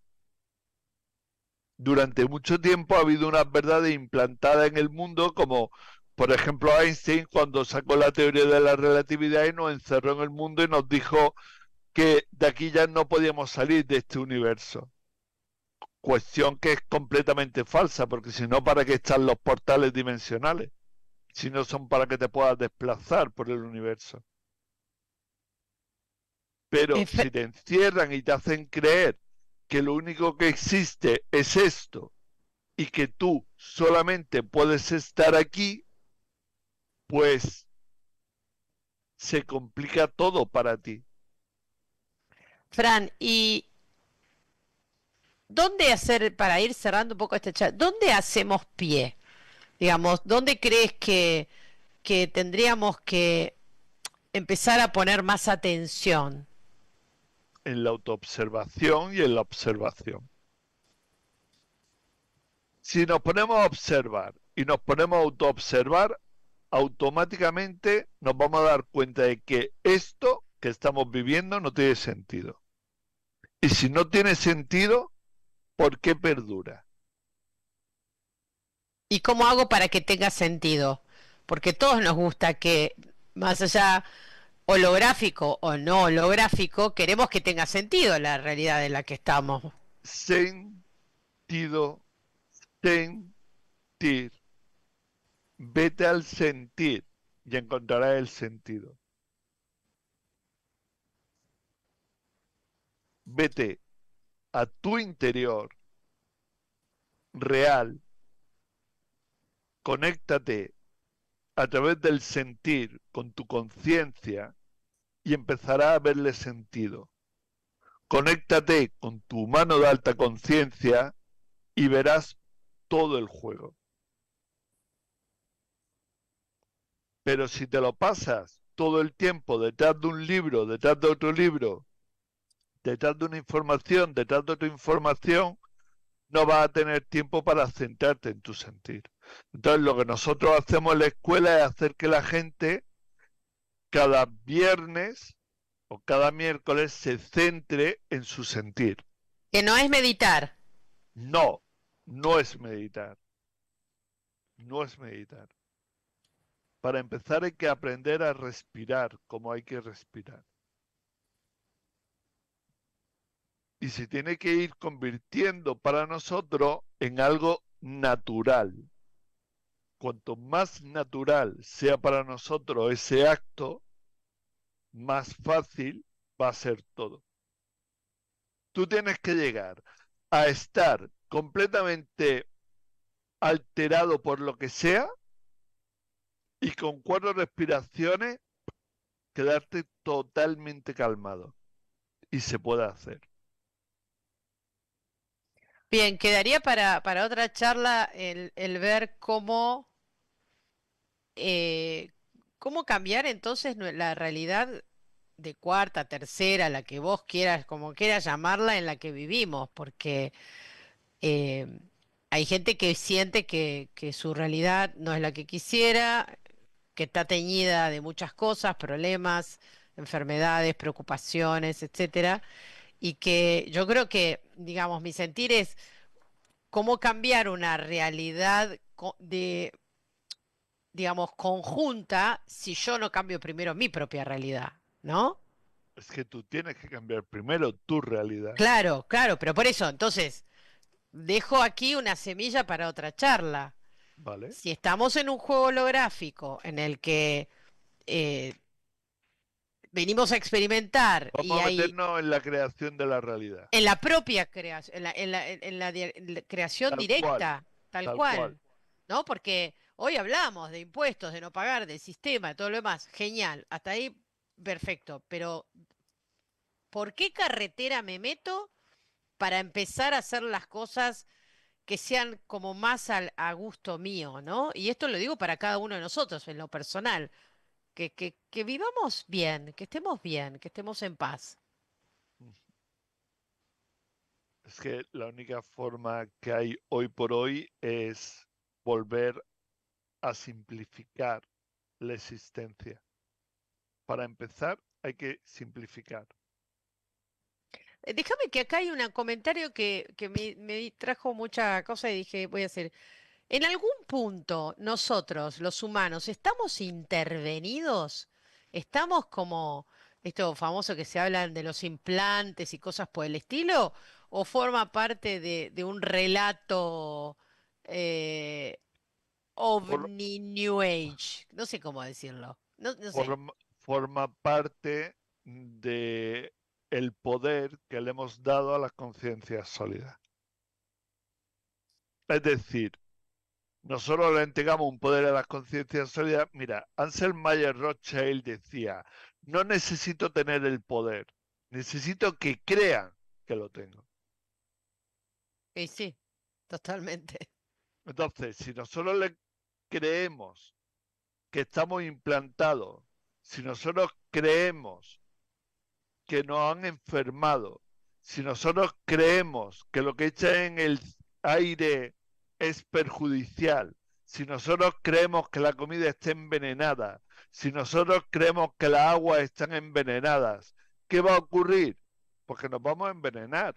Durante mucho tiempo ha habido unas verdades implantadas en el mundo, como por ejemplo Einstein cuando sacó la teoría de la relatividad y nos encerró en el mundo y nos dijo que de aquí ya no podíamos salir de este universo. Cuestión que es completamente falsa, porque si no, ¿para qué están los portales dimensionales? Si no son para que te puedas desplazar por el universo. Pero si Efe- te encierran y te hacen creer que lo único que existe es esto y que tú solamente puedes estar aquí, pues se complica todo para ti. Fran, ¿y dónde hacer, para ir cerrando un poco este chat, dónde hacemos pie? Digamos, ¿dónde crees que tendríamos que empezar a poner más atención? En la autoobservación y en la observación. Si nos ponemos a observar y nos ponemos a autoobservar, automáticamente nos vamos a dar cuenta de que esto que estamos viviendo no tiene sentido. Y si no tiene sentido, ¿por qué perdura? ¿Y cómo hago para que tenga sentido? Porque a todos nos gusta que, más allá holográfico o no holográfico, queremos que tenga sentido la realidad en la que estamos. Sentido, sentir. Vete al sentir y encontrarás el sentido. Vete a tu interior real, conéctate a través del sentir con tu conciencia y empezará a verle sentido. Conéctate con tu humano de alta conciencia y verás todo el juego. Pero si te lo pasas todo el tiempo detrás de un libro, detrás de otro libro, detrás de una información, detrás de otra información, no vas a tener tiempo para centrarte en tu sentir. Entonces lo que nosotros hacemos en la escuela es hacer que la gente cada viernes o cada miércoles se centre en su sentir. Que no es meditar. No, no es meditar, no es meditar. Para empezar hay que aprender a respirar como hay que respirar. Y se tiene que ir convirtiendo para nosotros en algo natural. Cuanto más natural sea para nosotros ese acto, más fácil va a ser todo. Tú tienes que llegar a estar completamente alterado por lo que sea y con 4 respiraciones quedarte totalmente calmado. Y se puede hacer. Bien, quedaría para otra charla el ver eh, cómo cambiar entonces la realidad de cuarta, tercera, la que vos quieras, como quieras llamarla, en la que vivimos, porque eh, hay gente que siente que su realidad no es la que quisiera, que está teñida de muchas cosas, problemas, enfermedades, preocupaciones, etcétera, y que yo creo que, digamos, mi sentir es cómo cambiar una realidad de, digamos, conjunta si yo no cambio primero mi propia realidad, ¿no? Es que tú tienes que cambiar primero tu realidad. Claro, claro, pero por eso, entonces, dejo aquí una semilla para otra charla. ¿Vale? Si estamos en un juego holográfico en el que eh, venimos a experimentar y Vamos a hay meternos en la creación de la realidad. en la propia creación, en la creación Tal cual, directa, tal tal cual. cual, ¿no? Porque hoy hablamos de impuestos, de no pagar, del sistema, de todo lo demás, genial, hasta ahí perfecto, pero ¿por qué carretera me meto para empezar a hacer las cosas que sean como más a gusto mío, ¿no? Y esto lo digo para cada uno de nosotros, en lo personal, que vivamos bien, que estemos en paz. Es que la única forma que hay hoy por hoy es volver a simplificar la existencia. Para empezar, hay que simplificar. Déjame que acá hay un comentario que me trajo mucha cosa y dije, voy a hacer. ¿En algún punto nosotros, los humanos, estamos intervenidos? ¿Estamos como esto famoso que se hablan de los implantes y cosas por el estilo? ¿O forma parte de un relato eh, For- ovni New Age? No sé cómo decirlo. No, no sé. forma parte de el poder que le hemos dado a las conciencias sólidas. Es decir, nosotros le entregamos un poder a las conciencias sólidas. Mira, Ansel Mayer Rothschild decía, no necesito tener el poder, necesito que crean que lo tengo. Y sí, totalmente. Entonces, si nosotros le creemos que estamos implantados, si nosotros creemos que nos han enfermado, si nosotros creemos que lo que echa en el aire es perjudicial, si nosotros creemos que la comida está envenenada, si nosotros creemos que las aguas están envenenadas, ¿qué va a ocurrir? Porque nos vamos a envenenar.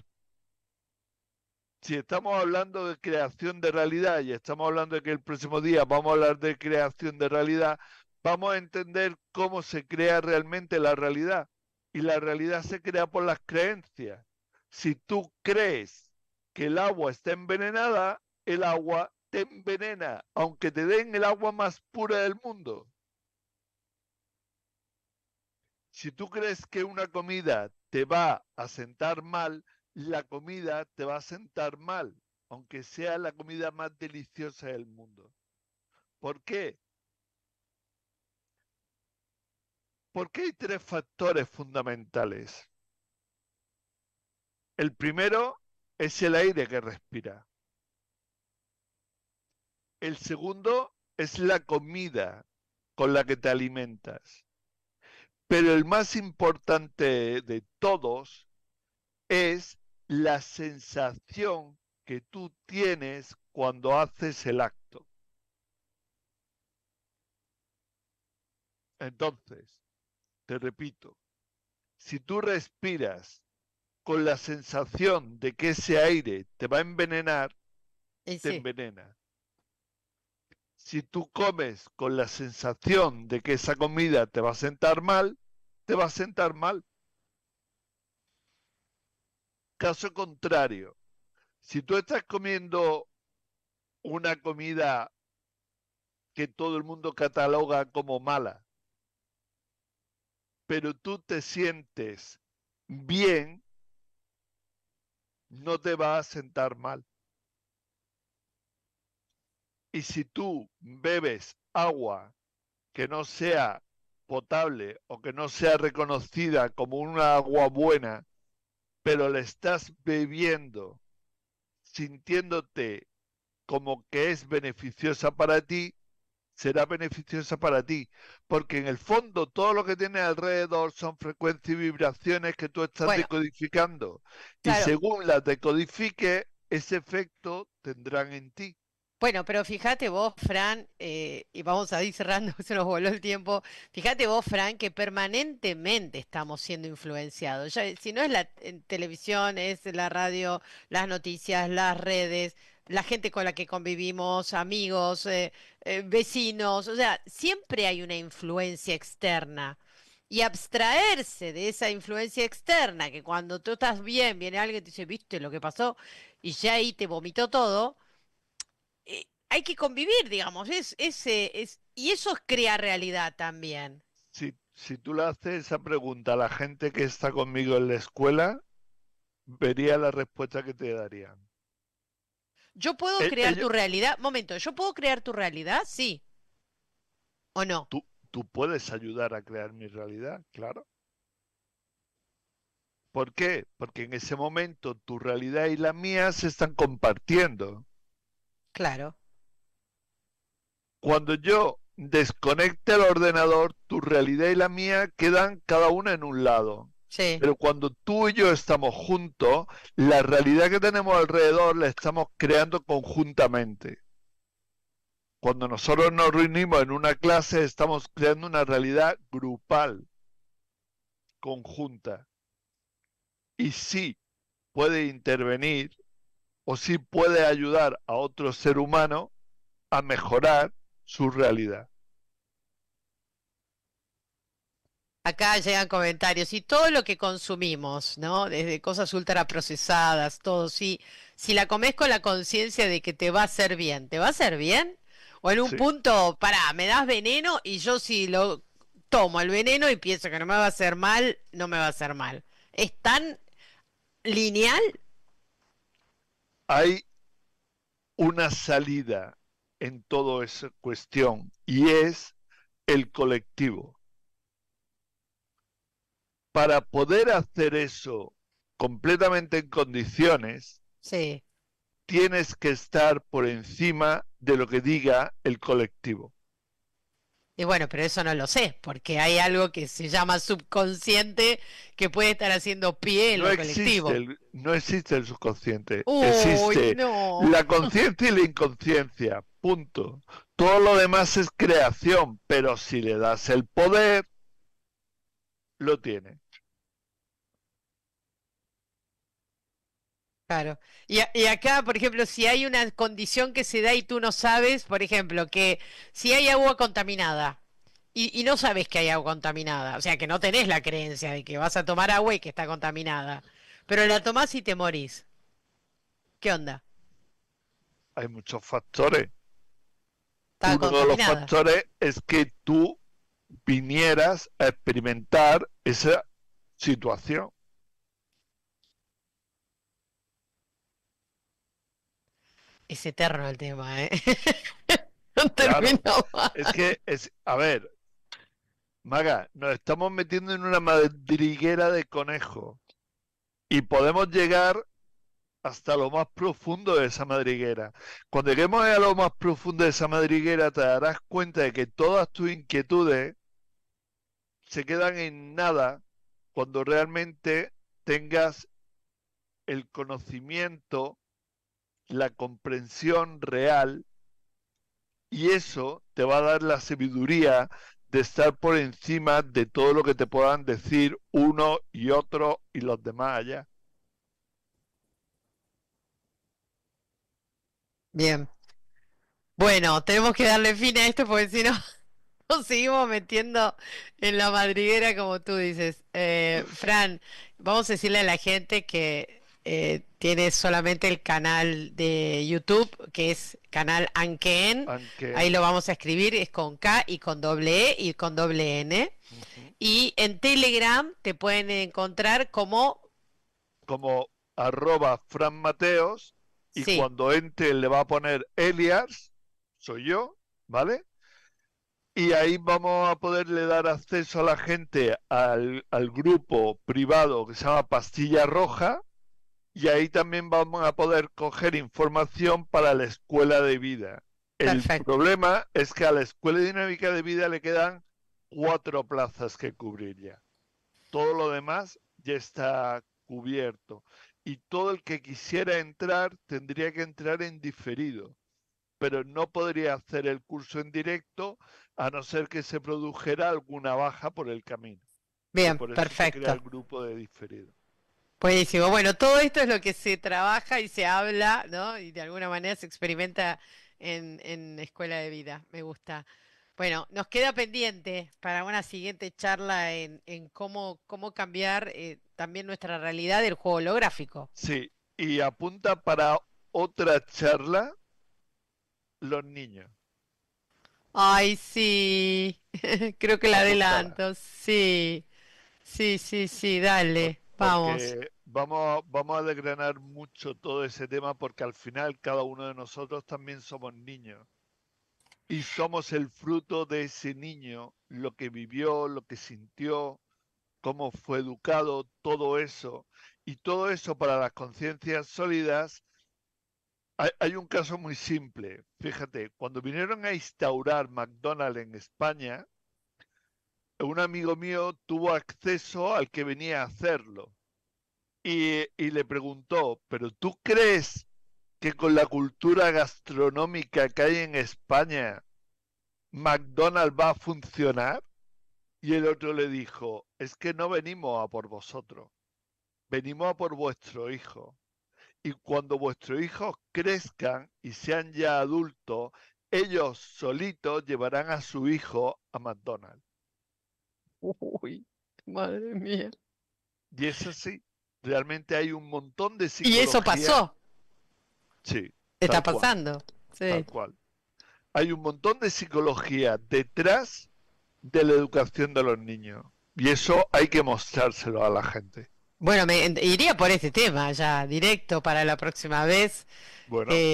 Si estamos hablando de creación de realidad y estamos hablando de que el próximo día vamos a hablar de creación de realidad, vamos a entender cómo se crea realmente la realidad. Y la realidad se crea por las creencias. Si tú crees que el agua está envenenada, el agua te envenena, aunque te den el agua más pura del mundo. Si tú crees que una comida te va a sentar mal, la comida te va a sentar mal, aunque sea la comida más deliciosa del mundo. ¿Por qué? Porque hay tres factores fundamentales. El primero es el aire que respira. El segundo es la comida con la que te alimentas. Pero el más importante de todos es la sensación que tú tienes cuando haces el acto. Entonces, te repito, si tú respiras con la sensación de que ese aire te va a envenenar, Y te sí. envenena. Si tú comes con la sensación de que esa comida te va a sentar mal, te va a sentar mal. Caso contrario, si tú estás comiendo una comida que todo el mundo cataloga como mala, pero tú te sientes bien, no te va a sentar mal. Y si tú bebes agua que no sea potable o que no sea reconocida como una agua buena, pero la estás bebiendo sintiéndote como que es beneficiosa para ti, será beneficiosa para ti, porque en el fondo todo lo que tienes alrededor son frecuencias y vibraciones que tú estás Bueno, decodificando, y claro. según las decodifiques, ese efecto tendrán en ti. Bueno, pero fíjate vos, Fran, y vamos a ir cerrando, se nos voló el tiempo. Fíjate vos, Fran, que permanentemente estamos siendo influenciados. Ya, si no es la televisión, es la radio, las noticias, las redes, la gente con la que convivimos, amigos, vecinos. O sea, siempre hay una influencia externa. Y abstraerse de esa influencia externa, que cuando tú estás bien, viene alguien y te dice, ¿viste lo que pasó? Y ya ahí te vomitó todo hay que convivir, digamos, y eso crea realidad también. Si tú le haces esa pregunta a la gente que está conmigo en la escuela, vería la respuesta que te darían. Yo puedo crear Ellos, tu realidad. Momento, ¿yo puedo crear tu realidad? Sí o no. tú puedes ayudar a crear mi realidad, claro. ¿Por qué? Porque en ese momento tu realidad y la mía se están compartiendo. Claro, Cuando yo desconecte el ordenador, tu realidad y la mía quedan cada una en un lado. sí. Pero cuando tú y yo estamos juntos, la realidad que tenemos alrededor la estamos creando conjuntamente. Cuando nosotros nos reunimos en una clase, estamos creando una realidad grupal, conjunta. y sí puede intervenir o sí puede ayudar a otro ser humano a mejorar su realidad. Acá llegan comentarios y todo lo que consumimos, ¿no? Desde cosas ultraprocesadas, todo, si la comes con la conciencia de que te va a hacer bien, ¿te va a hacer bien? O en un Sí, punto, pará, me das veneno y yo si lo tomo el veneno y pienso que no me va a hacer mal, no me va a hacer mal. ¿Es tan lineal? hay una salida en toda esa cuestión y es el colectivo. Para poder hacer eso completamente en condiciones, Sí. tienes que estar por encima de lo que diga el colectivo. Y bueno, pero eso no lo sé, porque hay algo que se llama subconsciente que puede estar haciendo pie en No lo existe colectivo. no existe el subconsciente, Uy, existe no. la conciencia y la inconsciencia, punto. Todo lo demás es creación, pero si le das el poder, lo tiene. Claro. Y acá, por ejemplo, si hay una condición que se da y tú no sabes, por ejemplo, que si hay agua contaminada y no sabes que hay agua contaminada, o sea, que no tenés la creencia de que vas a tomar agua y que está contaminada, pero la tomás y te morís. ¿Qué onda? Hay muchos factores. Estaba Uno de los contaminada. factores es que tú vinieras a experimentar esa situación. Es eterno el tema, ¿eh? No Claro, termino más. es que es, a ver, Maga, nos estamos metiendo en una madriguera de conejo y podemos llegar hasta lo más profundo de esa madriguera. Cuando lleguemos a lo más profundo de esa madriguera, te darás cuenta de que todas tus inquietudes se quedan en nada cuando realmente tengas el conocimiento, la comprensión real, y eso te va a dar la sabiduría de estar por encima de todo lo que te puedan decir uno y otro y los demás allá. Bien. Bueno, tenemos que darle fin a esto porque si no nos seguimos metiendo en la madriguera como tú dices. Fran, vamos a decirle a la gente que tiene solamente el canal de YouTube, que es canal Anken. Ahí Aunque lo vamos a escribir, es con K y con doble E y con doble N. uh-huh, Y en Telegram te pueden encontrar como, como @franmateos, y sí, cuando entre le va a poner Elias, soy yo, ¿vale? Y ahí vamos a poderle dar acceso a la gente al grupo privado que se llama Pastilla Roja, y ahí también vamos a poder coger información para la escuela de vida. El perfecto. problema es que a la escuela dinámica de vida le quedan 4 plazas que cubrir ya. Todo lo demás ya está cubierto. Y todo el que quisiera entrar tendría que entrar en diferido, pero no podría hacer el curso en directo a no ser que se produjera alguna baja por el camino, que Bien, por eso se crea el perfecto. grupo de diferido. Buenísimo. Bueno, todo esto es lo que se trabaja y se habla, ¿no? Y de alguna manera se experimenta en Escuela de Vida. Me gusta. Bueno, nos queda pendiente para una siguiente charla en cómo cambiar también nuestra realidad del juego holográfico. Sí, y apunta para otra charla los niños. Ay, sí. Creo que la Apúntala. adelanto. Sí, sí, sí, sí, dale. Vamos. Porque vamos a desgranar mucho todo ese tema porque al final cada uno de nosotros también somos niños y somos el fruto de ese niño, lo que vivió, lo que sintió, cómo fue educado, todo eso. Y todo eso para las conciencias sólidas, hay un caso muy simple. Fíjate, cuando vinieron a instaurar McDonald's en España, un amigo mío tuvo acceso al que venía a hacerlo. Y le preguntó, ¿pero tú crees que con la cultura gastronómica que hay en España, McDonald's va a funcionar? Y el otro le dijo, es que no venimos a por vosotros, venimos a por vuestro hijo. Y cuando vuestros hijos crezcan y sean ya adultos, ellos solitos llevarán a su hijo a McDonald's. Uy, madre mía. Y es así. Realmente hay un montón de Y eso psicología. pasó, Sí, está tal cual, pasando. Sí. tal cual. Hay un montón de psicología detrás de la educación de los niños. Y eso hay que mostrárselo a la gente. Bueno, iría por este tema ya, directo para la próxima vez. Bueno,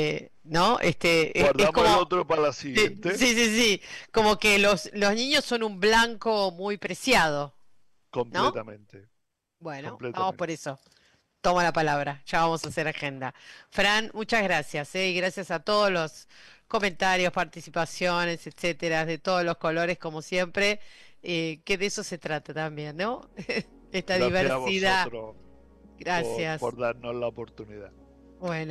¿No? Es guardamos el como, otro para la sí, siguiente. sí, sí, sí, como que los niños son un blanco muy preciado, ¿no? Completamente, Bueno, vamos por completamente. eso. Toma la palabra, ya vamos a hacer agenda. Fran, muchas gracias, y gracias a todos los comentarios, participaciones, etcétera, de todos los colores, como siempre, que de eso se trata también, ¿no? Esta Gracias a diversidad. vosotros Gracias. por darnos la oportunidad. Bueno.